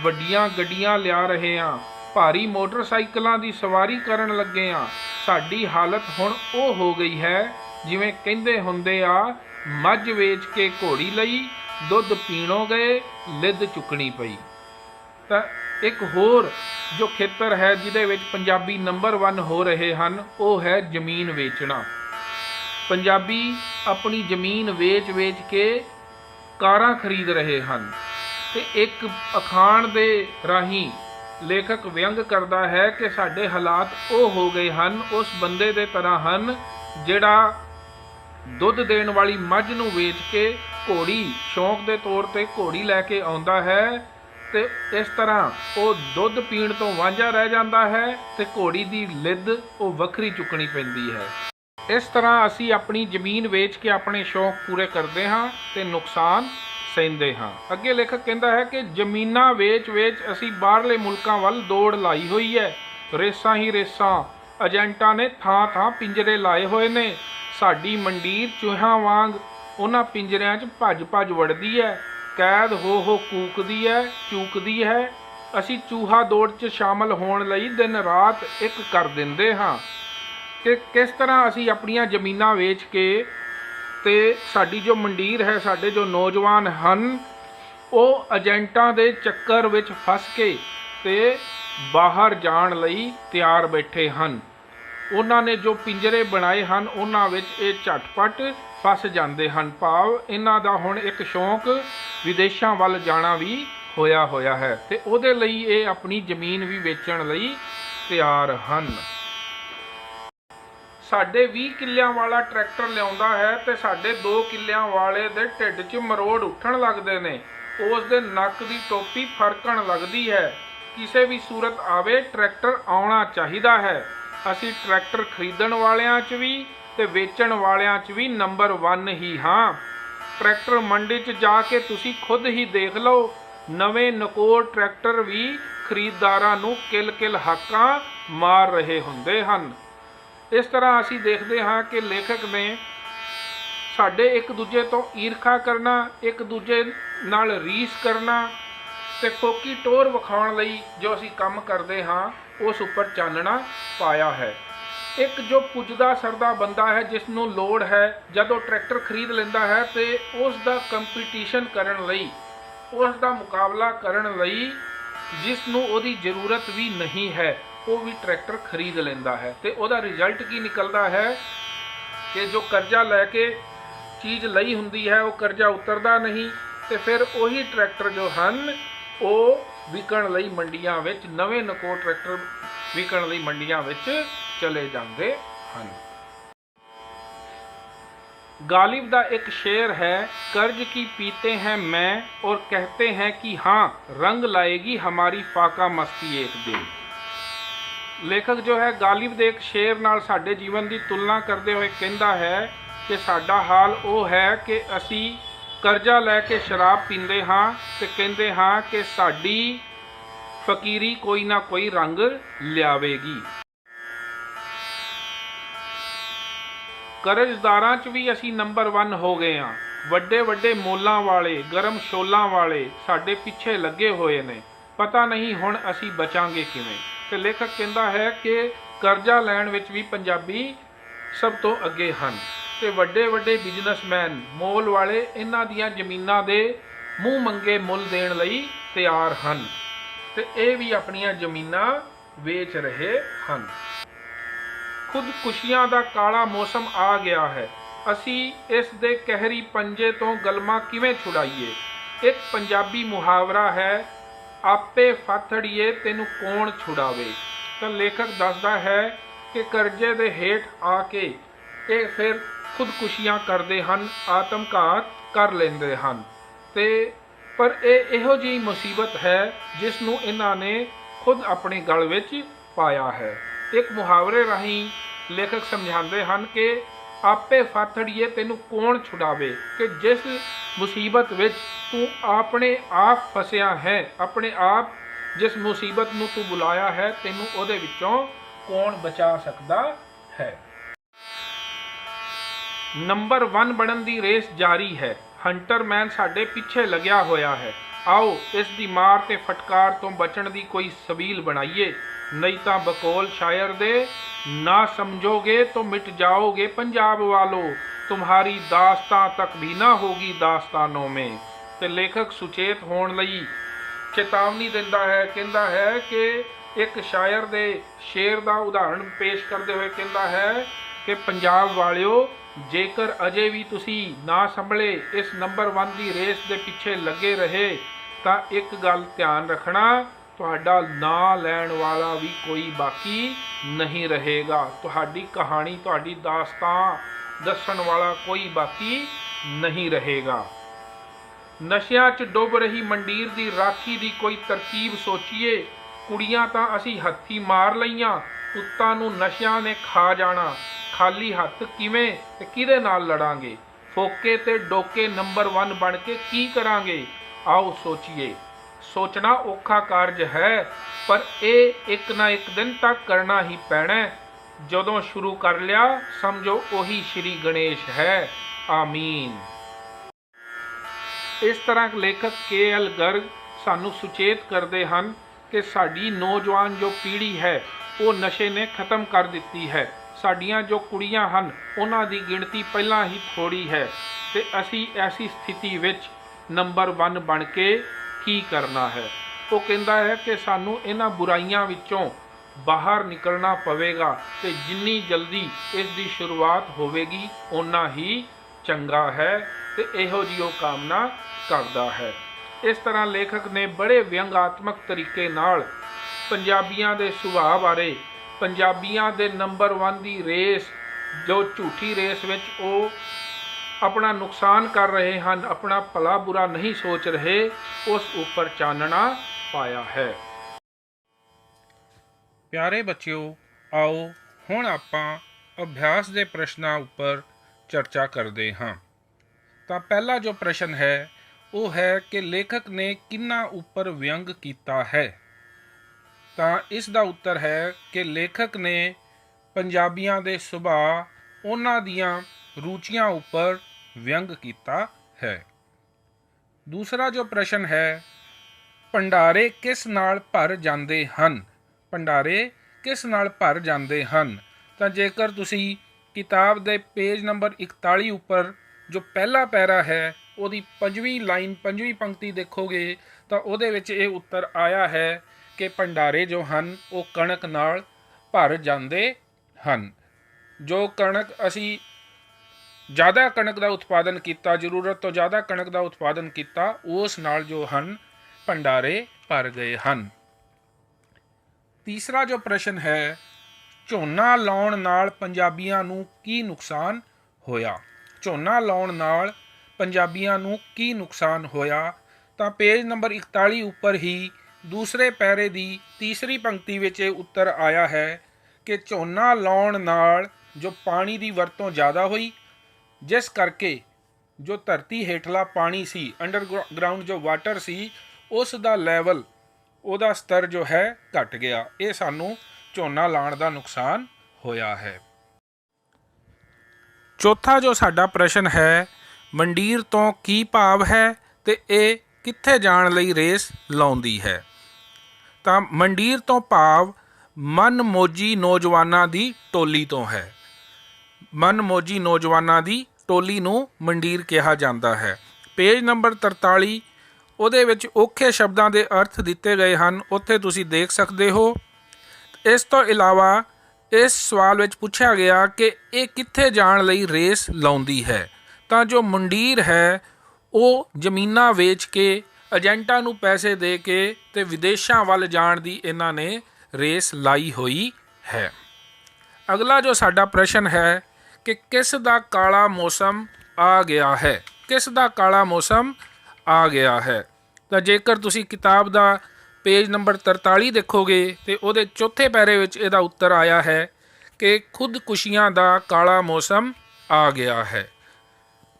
ਵੱਡੀਆਂ ਗੱਡੀਆਂ ਲਿਆ ਰਹੇ ਹਾਂ, ਭਾਰੀ ਮੋਟਰਸਾਈਕਲਾਂ ਦੀ ਸਵਾਰੀ ਕਰਨ ਲੱਗੇ ਹਾਂ। ਸਾਡੀ ਹਾਲਤ ਹੁਣ ਉਹ ਹੋ ਗਈ ਹੈ ਜਿਵੇਂ ਕਹਿੰਦੇ ਹੁੰਦੇ ਆ, ਮੱਝ ਵੇਚ ਕੇ ਘੋੜੀ ਲਈ, ਦੁੱਧ ਪੀਣੋਂ ਗਏ, ਲਿੱਦ ਚੁੱਕਣੀ ਪਈ। ਤਾਂ ਇੱਕ ਹੋਰ ਜੋ ਖੇਤਰ ਹੈ ਜਿਹਦੇ ਵਿੱਚ ਪੰਜਾਬੀ ਨੰਬਰ 1 ਹੋ ਰਹੇ ਹਨ ਉਹ ਹੈ ਜ਼ਮੀਨ ਵੇਚਣਾ। ਪੰਜਾਬੀ ਆਪਣੀ ਜ਼ਮੀਨ ਵੇਚ ਕੇ ਕਾਰਾਂ ਖਰੀਦ ਰਹੇ ਹਨ ਤੇ ਇੱਕ ਅਖਾਣ ਦੇ ਰਾਹੀਂ ਲੇਖਕ ਵਿਅੰਗ ਕਰਦਾ ਹੈ ਕਿ ਸਾਡੇ ਹਾਲਾਤ ਉਹ ਹੋ ਗਏ ਹਨ, ਉਸ ਬੰਦੇ ਦੇ ਤਰ੍ਹਾਂ ਹਨ ਜਿਹੜਾ ਦੁੱਧ ਦੇਣ ਵਾਲੀ ਮੱਝ ਨੂੰ ਵੇਚ ਕੇ ਘੋੜੀ, ਸ਼ੌਂਕ ਦੇ ਤੌਰ ਤੇ ਘੋੜੀ ਲੈ ਕੇ ਆਉਂਦਾ ਹੈ ਤੇ ਇਸ ਤਰ੍ਹਾਂ ਉਹ ਦੁੱਧ ਪੀਣ ਤੋਂ ਵਾਂਝਾ ਰਹਿ ਜਾਂਦਾ ਹੈ ਤੇ ਘੋੜੀ ਦੀ ਲਿੱਦ ਉਹ ਵੱਖਰੀ ਚੁੱਕਣੀ ਪੈਂਦੀ ਹੈ। ਇਸ ਤਰ੍ਹਾਂ ਅਸੀਂ ਆਪਣੀ ਜ਼ਮੀਨ ਵੇਚ ਕੇ ਆਪਣੇ ਸ਼ੌਂਕ ਪੂਰੇ ਕਰਦੇ ਹਾਂ ਤੇ ਨੁਕਸਾਨ ਸਹਿੰਦੇ ਹਾਂ। ਅੱਗੇ ਲੇਖਕ ਕਹਿੰਦਾ ਹੈ ਕਿ ਜ਼ਮੀਨਾਂ ਵੇਚ ਅਸੀਂ ਬਾਹਰਲੇ ਮੁਲਕਾਂ ਵੱਲ ਦੌੜ ਲਾਈ ਹੋਈ ਹੈ। ਰੇਸਾਂ ਹੀ ਰੇਸਾਂ, ਏਜੰਟਾਂ ਨੇ ਥਾਂ ਪਿੰਜਰੇ ਲਾਏ ਹੋਏ ਨੇ। ਸਾਡੀ ਮੰਡੀਰ ਚੂਹਿਆਂ ਵਾਂਗ ਉਹਨਾਂ ਪਿੰਜਰਿਆਂ 'ਚ ਭੱਜ ਵੜਦੀ ਹੈ, ਕੈਦ ਹੋ ਕੂਕਦੀ ਹੈ, ਚੂਕਦੀ ਹੈ। ਅਸੀਂ ਚੂਹਾ ਦੌੜ 'ਚ ਸ਼ਾਮਲ ਹੋਣ ਲਈ ਦਿਨ ਰਾਤ ਇੱਕ ਕਰ ਦਿੰਦੇ ਹਾਂ ਕਿ ਕਿਸ ਤਰ੍ਹਾਂ ਅਸੀਂ ਆਪਣੀਆਂ ਜ਼ਮੀਨਾਂ ਵੇਚ ਕੇ ਤੇ ਸਾਡੀ ਜੋ ਮੰਡੀਰ ਹੈ, ਸਾਡੇ ਜੋ ਨੌਜਵਾਨ ਹਨ ਉਹ ਏਜੰਟਾਂ ਦੇ ਚੱਕਰ ਵਿੱਚ ਫਸ ਕੇ ਤੇ ਬਾਹਰ ਜਾਣ ਲਈ ਤਿਆਰ ਬੈਠੇ ਹਨ। ਉਹਨਾਂ ਨੇ ਜੋ ਪਿੰਜਰੇ ਬਣਾਏ ਹਨ ਉਹਨਾਂ ਵਿੱਚ ਇਹ ਝਟਪਟ ਫਸ ਜਾਂਦੇ ਹਨ। ਭਾਵ ਇਹਨਾਂ ਦਾ ਹੁਣ ਇੱਕ ਸ਼ੌਂਕ ਵਿਦੇਸ਼ਾਂ ਵੱਲ ਜਾਣਾ ਵੀ ਹੋਇਆ ਹੈ ਤੇ ਉਹਦੇ ਲਈ ਇਹ ਆਪਣੀ ਜ਼ਮੀਨ ਵੀ ਵੇਚਣ ਲਈ ਤਿਆਰ ਹਨ। ਸਾਡੇ 20 ਕਿੱਲਿਆਂ ਵਾਲਾ ਟਰੈਕਟਰ ਲਿਆਉਂਦਾ ਹੈ ਤੇ ਸਾਡੇ 2 ਕਿੱਲਿਆਂ ਵਾਲੇ ਦੇ ਢਿੱਡ 'ਚ ਮਰੋੜ ਉੱਠਣ ਲੱਗਦੇ ਨੇ। ਉਸ ਦੇ ਨੱਕ ਦੀ ਟੋਪੀ ਫਰਕਣ ਲੱਗਦੀ ਹੈ। ਕਿਸੇ ਵੀ ਸੂਰਤ ਆਵੇ ਟਰੈਕਟਰ ਆਉਣਾ ਚਾਹੀਦਾ ਹੈ। ਅਸੀਂ ਟਰੈਕਟਰ ਖਰੀਦਣ ਵਾਲਿਆਂ 'ਚ ਵੀ ਤੇ ਵੇਚਣ ਵਾਲਿਆਂ 'ਚ ਵੀ ਨੰਬਰ 1 ਹੀ ਹਾਂ। ਟਰੈਕਟਰ ਮੰਡੀ 'ਚ ਜਾ ਕੇ ਤੁਸੀਂ ਖੁਦ ਹੀ ਦੇਖ ਲਓ, ਨਵੇਂ ਨਕੋਰ ਟਰੈਕਟਰ ਵੀ ਖਰੀਦਦਾਰਾਂ ਨੂੰ ਕਿਲ ਹਾਕਾਂ ਮਾਰ ਰਹੇ ਹੁੰਦੇ ਹਨ। ਇਸ ਤਰ੍ਹਾਂ ਅਸੀਂ ਦੇਖਦੇ ਹਾਂ ਕਿ ਲੇਖਕ ਨੇ ਸਾਡੇ ਇੱਕ ਦੂਜੇ ਤੋਂ ਈਰਖਾ ਕਰਨਾ, ਇੱਕ ਦੂਜੇ ਨਾਲ ਰੀਸ ਕਰਨਾ ਤੇ ਫੋਕੀ ਟੋਰ ਵਿਖਾਉਣ ਲਈ ਜੋ ਅਸੀਂ ਕੰਮ ਕਰਦੇ ਹਾਂ ਉਸ ਉੱਪਰ ਚਾਨਣਾ ਪਾਇਆ ਹੈ। ਇੱਕ ਜੋ ਪੁੱਜਦਾ ਸਰਦਾ ਬੰਦਾ ਹੈ ਜਿਸ ਨੂੰ ਲੋੜ ਹੈ ਜਦੋਂ ਟਰੈਕਟਰ ਖਰੀਦ ਲੈਂਦਾ ਹੈ ਤੇ ਉਸ ਦਾ ਕੰਪੀਟੀਸ਼ਨ ਕਰਨ ਲਈ, ਉਸ ਦਾ ਮੁਕਾਬਲਾ ਕਰਨ ਲਈ ਜਿਸ ਨੂੰ ਉਹਦੀ ਜ਼ਰੂਰਤ ਵੀ ਨਹੀਂ ਹੈ ਉਹ ਵੀ ਟਰੈਕਟਰ ਖਰੀਦ ਲੈਂਦਾ ਹੈ ਤੇ ਉਹਦਾ ਰਿਜ਼ਲਟ ਕੀ ਨਿਕਲਦਾ ਹੈ ਕਿ ਜੋ ਕਰਜ਼ਾ ਲੈ ਕੇ ਚੀਜ਼ ਲਈ ਹੁੰਦੀ ਹੈ ਉਹ ਕਰਜ਼ਾ ਉਤਰਦਾ ਨਹੀਂ ਤੇ ਫਿਰ ਉਹੀ ਟਰੈਕਟਰ ਜੋ ਹਨ ਉਹ ਵਿਕਣ ਲਈ ਮੰਡੀਆਂ ਵਿੱਚ, ਨਵੇਂ ਨਕੋਰ ਟਰੈਕਟਰ ਵਿਕਣ ਲਈ ਮੰਡੀਆਂ ਵਿੱਚ ਚਲੇ ਜਾਂਦੇ ਹਨ। गालिब ਦਾ एक शेर है, कर्ज की पीते हैं मैं और कहते हैं कि हाँ रंग लाएगी हमारी फाका मस्ती एक दिन। ਲੇਖਕ ਜੋ ਹੈ ਗਾਲਿਬ ਦੇ ਇੱਕ ਸ਼ੇਰ ਨਾਲ ਸਾਡੇ ਜੀਵਨ ਦੀ ਤੁਲਨਾ ਕਰਦੇ ਹੋਏ ਕਹਿੰਦਾ ਹੈ ਕਿ ਸਾਡਾ ਹਾਲ ਉਹ ਹੈ ਕਿ ਅਸੀਂ ਕਰਜ਼ਾ ਲੈ ਕੇ ਸ਼ਰਾਬ ਪੀਂਦੇ ਹਾਂ ਤੇ ਕਹਿੰਦੇ ਹਾਂ ਕਿ ਸਾਡੀ ਫਕੀਰੀ ਕੋਈ ਨਾ ਕੋਈ ਰੰਗ ਲਿਆਵੇਗੀ। ਕਰਜ਼ਦਾਰਾਂ 'ਚ ਵੀ ਅਸੀਂ ਨੰਬਰ 1 ਹੋ ਗਏ ਹਾਂ। ਵੱਡੇ ਵੱਡੇ ਮੋਲਾਂ ਵਾਲੇ, ਗਰਮ ਸ਼ੋਲਾਂ ਵਾਲੇ ਸਾਡੇ ਪਿੱਛੇ ਲੱਗੇ ਹੋਏ ਨੇ। ਪਤਾ ਨਹੀਂ ਹੁਣ ਅਸੀਂ ਬਚਾਂਗੇ ਕਿਵੇਂ। ਤੇ ਲੇਖਕ ਕਹਿੰਦਾ ਹੈ ਕਿ ਕਰਜ਼ਾ ਲੈਣ ਵਿੱਚ ਵੀ ਪੰਜਾਬੀ ਸਭ ਤੋਂ ਅੱਗੇ ਹਨ। ਤੇ ਵੱਡੇ ਵੱਡੇ ਬਿਜ਼ਨਸਮੈਨ, ਮੋਲ ਵਾਲੇ ਇਹਨਾਂ ਦੀਆਂ ਜ਼ਮੀਨਾਂ ਦੇ ਮੂੰਹ ਮੰਗੇ ਮੁੱਲ ਦੇਣ ਲਈ ਤਿਆਰ ਹਨ ਤੇ ਇਹ ਵੀ ਆਪਣੀਆਂ ਜ਼ਮੀਨਾਂ ਵੇਚ ਰਹੇ ਹਨ। ਖੁਦਕੁਸ਼ੀਆਂ ਦਾ ਕਾਲਾ ਮੌਸਮ ਆ ਗਿਆ ਹੈ। ਅਸੀਂ ਇਸ ਦੇ ਕਹਿਰੀ ਪੰਜੇ ਤੋਂ ਗਲਮਾ ਕਿਵੇਂ ਛੁਡਾਈਏ। ਇੱਕ ਪੰਜਾਬੀ ਮੁਹਾਵਰਾ ਹੈ, ਆਪੇ ਫਾਥੜੀਏ ਤੈਨੂੰ ਕੌਣ ਛੁਡਾਵੇ। ਤਾਂ ਲੇਖਕ ਦੱਸਦਾ ਹੈ ਕਿ ਕਰਜ਼ੇ ਦੇ ਹੇਠ ਆ ਕੇ ਇਹ ਫਿਰ ਖੁਦਕੁਸ਼ੀਆਂ ਕਰਦੇ ਹਨ, ਆਤਮਘਾਤ ਕਰ ਲੈਂਦੇ ਹਨ। ਤੇ ਪਰ ਇਹ ਇਹੋ ਜਿਹੀ ਮੁਸੀਬਤ ਹੈ ਜਿਸ ਨੂੰ ਇਹਨਾਂ ਨੇ ਖੁਦ ਆਪਣੇ ਗਲ ਵਿੱਚ ਪਾਇਆ ਹੈ। ਇੱਕ ਮੁਹਾਵਰੇ ਰਾਹੀਂ ਲੇਖਕ ਸਮਝਾਉਂਦੇ ਹਨ ਕਿ ਆਪੇ ਫਾਥੜੀਏ ਤੈਨੂੰ ਕੌਣ ਛੁਡਾਵੇ, ਕਿ ਜਿਸ ਮੁਸੀਬਤ ਵਿੱਚ ਤੂੰ ਆਪਣੇ ਆਪ ਫਸਿਆ ਹੈ, ਆਪਣੇ ਆਪ ਜਿਸ ਮੁਸੀਬਤ ਨੂੰ ਤੂੰ ਬੁਲਾਇਆ ਹੈ, ਤੈਨੂੰ ਉਹਦੇ ਵਿੱਚੋਂ ਕੌਣ ਬਚਾ ਸਕਦਾ ਹੈ। ਨੰਬਰ 1 ਬਣਨ ਦੀ ਰੇਸ ਜਾਰੀ ਹੈ। ਹੰਟਰਮੈਨ ਸਾਡੇ ਪਿੱਛੇ ਲੱਗਿਆ ਹੋਇਆ ਹੈ। ਆਓ ਇਸ ਦੀ ਮਾਰ ਤੇ ਫਟਕਾਰ ਤੋਂ ਬਚਣ ਦੀ ਕੋਈ ਸਬੀਲ ਬਣਾਈਏ, नहीं तो बकौल शायर दे ना समझोगे तो मिट जाओगे पंजाब वालों, तुम्हारी दास्तां तक भी ना होगी दास्तानों में। ते लेखक सुचेत होने लई चेतावनी दिंदा है, कहता है कि एक शायर दे शेर का उदाहरण पेश करते हुए कहता है कि पंजाब वालिओ, जेकर अजे भी तुसी ना संभले इस नंबर 1 की रेस के पिछे लगे रहे तो एक गल ध्यान रखना, ਤੁਹਾਡਾ ਨਾਂ ਲੈਣ ਵਾਲਾ ਵੀ ਕੋਈ ਬਾਕੀ ਨਹੀਂ ਰਹੇਗਾ। ਤੁਹਾਡੀ ਕਹਾਣੀ, ਤੁਹਾਡੀ ਦਾਸਤਾਨ ਦੱਸਣ ਵਾਲਾ ਕੋਈ ਬਾਕੀ ਨਹੀਂ ਰਹੇਗਾ। ਨਸ਼ਿਆਂ 'ਚ ਡੁੱਬ ਰਹੀ ਮੰਡੀਰ ਦੀ ਰਾਖੀ ਦੀ ਕੋਈ ਤਰਕੀਬ ਸੋਚੀਏ। ਕੁੜੀਆਂ ਤਾਂ ਅਸੀਂ ਹੱਥੀ ਮਾਰ ਲਈਆਂ, ਪੁੱਤਾਂ ਨੂੰ ਨਸ਼ਿਆਂ ਨੇ ਖਾ ਜਾਣਾ। ਖਾਲੀ ਹੱਥ ਕਿਵੇਂ ਤੇ ਕਿਹਦੇ ਨਾਲ ਲੜਾਂਗੇ। ਫੋਕੇ ਤੇ ਡੋਕੇ ਨੰਬਰ 1 ਬਣ ਕੇ ਕੀ ਕਰਾਂਗੇ। ਆਓ ਸੋਚੀਏ। सोचना औखा कार्ज है, पर यह एक ना एक दिन तक करना ही पैना। जदों शुरू कर लिया समझो ओही श्री गणेश है। आमीन। इस तरह लेखक के.एल. गर्ग सानू सुचेत करते हैं कि साडी नौजवान जो पीढ़ी है वो नशे ने खत्म कर दी है। साडियां जो कुड़ियां हन उन्हां दी गिणती पहला ही थोड़ी है ते असी ऐसी स्थिति विच नंबर 1 बन के की करना है। वो कहता है कि सानू इन्हां बुराइयां विचों बाहर निकलना पवेगा ते जिन्नी जल्दी इसकी शुरुआत होवेगी उन्ना ही चंगा है ते इहो जी वो कामना करता है। इस तरह लेखक ने बड़े व्यंगात्मक तरीके नाल पंजाबियां दे सुभाव बारे, पंजाबियां दे नंबर 1 की रेस जो झूठी रेस विच वो अपना नुकसान कर रहे हैं, अपना भला बुरा नहीं सोच रहे, उस ऊपर चानना पाया है। प्यारे बच्चों, आओ हुण आपां अभ्यास के प्रश्नों उपर चर्चा करते हाँ। तो पहला जो प्रश्न है वो है कि लेखक ने किन्ना उपर व्यंग किया है। तो इसका उत्तर है कि लेखक ने पंजाबियों के सुभाव, उन्हां दियां रुचियां उपर व्यंग किया है। दूसरा जो प्रश्न है, भंडारे किस नाल भर जाते हैं। भंडारे किस नाल भर जाते हैं। तो जेकर तुसी किताब के पेज नंबर 41 उपर जो पहला पैरा है वो 5वीं लाइन 5वीं पंक्ति देखोगे तो उहदे विच ये उत्तर आया है कि भंडारे जो हैं वो कणक नाल भर जाते हैं। जो कणक असी ज़्यादा कणक का उत्पादन किया, जरूरत तो ज़्यादा कणक का उत्पादन किया, उस नाल जो हैं भंडारे भर गए हैं। तीसरा जो प्रश्न है, झोना लाउण नाल पंजाबियां नूं की नुकसान होया। झोना लाउण नाल पंजाबियां नूं की नुकसान होया। तो पेज नंबर 41 उपर ही दूसरे पैरे की तीसरी पंक्ति विच उत्तर आया है कि झोना लाउण नाल जो पानी की वरतों ज़्यादा हुई, जिस करके जो धरती हेठला पानी सी, अंडरग्राउंड जो वाटर सी, उस दा लैवल ਉਹਦਾ ਸਤਰ ਜੋ ਹੈ ਘਟ ਗਿਆ। ਇਹ ਸਾਨੂੰ ਝੋਨਾ ਲਾਉਣ ਦਾ ਨੁਕਸਾਨ ਹੋਇਆ ਹੈ। ਚੌਥਾ ਜੋ ਸਾਡਾ ਪ੍ਰਸ਼ਨ ਹੈ, ਮੰਡੀਰ ਤੋਂ ਕੀ ਭਾਵ ਹੈ ਤੇ ਇਹ ਕਿੱਥੇ ਜਾਣ ਲਈ ਰੇਸ ਲਾਉਂਦੀ ਹੈ? ਤਾਂ ਮੰਡੀਰ ਤੋਂ ਭਾਵ ਮਨਮੋਜੀ ਨੌਜਵਾਨਾਂ ਦੀ ਟੋਲੀ ਤੋਂ ਹੈ। ਮਨਮੋਜੀ ਨੌਜਵਾਨਾਂ ਦੀ ਟੋਲੀ ਨੂੰ ਮੰਡੀਰ ਕਿਹਾ ਜਾਂਦਾ ਹੈ। ਪੇਜ ਨੰਬਰ 43 ਉਹਦੇ ਵਿੱਚ ਔਖੇ ਸ਼ਬਦਾਂ ਦੇ ਅਰਥ ਦਿੱਤੇ ਗਏ ਹਨ, ਉੱਥੇ ਤੁਸੀਂ ਦੇਖ ਸਕਦੇ ਹੋ। ਇਸ ਤੋਂ ਇਲਾਵਾ ਇਸ ਸਵਾਲ ਵਿੱਚ ਪੁੱਛਿਆ ਗਿਆ ਕਿ ਇਹ ਕਿੱਥੇ ਜਾਣ ਲਈ ਰੇਸ ਲਾਉਂਦੀ ਹੈ। ਤਾਂ ਜੋ ਮੰਡੀਰ ਹੈ ਉਹ ਜ਼ਮੀਨਾਂ ਵੇਚ ਕੇ ਏਜੰਟਾਂ ਨੂੰ ਪੈਸੇ ਦੇ ਕੇ ਤੇ ਵਿਦੇਸ਼ਾਂ ਵੱਲ ਜਾਣ ਦੀ ਇਹਨਾਂ ਨੇ ਰੇਸ ਲਾਈ ਹੋਈ ਹੈ। ਅਗਲਾ ਜੋ ਸਾਡਾ ਪ੍ਰਸ਼ਨ ਹੈ ਕਿ ਕਿਸ ਦਾ ਕਾਲਾ ਮੌਸਮ ਆ ਗਿਆ ਹੈ? ਕਿਸ ਦਾ ਕਾਲਾ ਮੌਸਮ ਆ ਗਿਆ ਹੈ? ਤਾਂ ਜੇਕਰ ਤੁਸੀਂ ਕਿਤਾਬ ਦਾ ਪੇਜ ਨੰਬਰ 43 ਦੇਖੋਗੇ ਤੇ ਉਹਦੇ ਚੌਥੇ ਪੈਰੇ ਵਿੱਚ ਇਹਦਾ ਉੱਤਰ ਆਇਆ ਹੈ ਕਿ ਖੁਦਕੁਸ਼ੀਆਂ ਦਾ ਕਾਲਾ ਮੌਸਮ ਆ ਗਿਆ ਹੈ।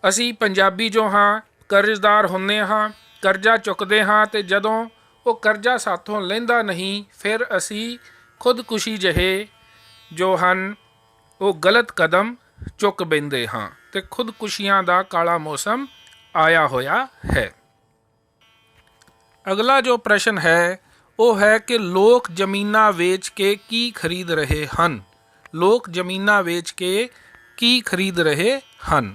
ਅਸੀਂ ਪੰਜਾਬੀ ਜੋ ਹਾਂ ਕਰਜ਼ਦਾਰ ਹੁੰਦੇ ਹਾਂ, ਕਰਜ਼ਾ ਚੁੱਕਦੇ ਹਾਂ ਤੇ ਜਦੋਂ ਉਹ ਕਰਜ਼ਾ ਸਾਥੋਂ ਲੈਂਦਾ ਨਹੀਂ ਫਿਰ ਅਸੀਂ ਖੁਦਕੁਸ਼ੀ ਜਿਹੇ ਜੋ ਹਨ ਉਹ ਗਲਤ ਕਦਮ ਚੁੱਕ ਬੈਂਦੇ ਹਾਂ ਤੇ ਖੁਦਕੁਸ਼ੀਆਂ ਦਾ ਕਾਲਾ ਮੌਸਮ ਆਇਆ ਹੋਇਆ ਹੈ। ਅਗਲਾ ਜੋ ਪ੍ਰਸ਼ਨ ਹੈ ਉਹ ਹੈ ਕਿ ਲੋਕ ਜ਼ਮੀਨਾਂ ਵੇਚ ਕੇ ਕੀ ਖਰੀਦ ਰਹੇ ਹਨ? ਲੋਕ ਜ਼ਮੀਨਾਂ ਵੇਚ ਕੇ ਕੀ ਖਰੀਦ ਰਹੇ ਹਨ?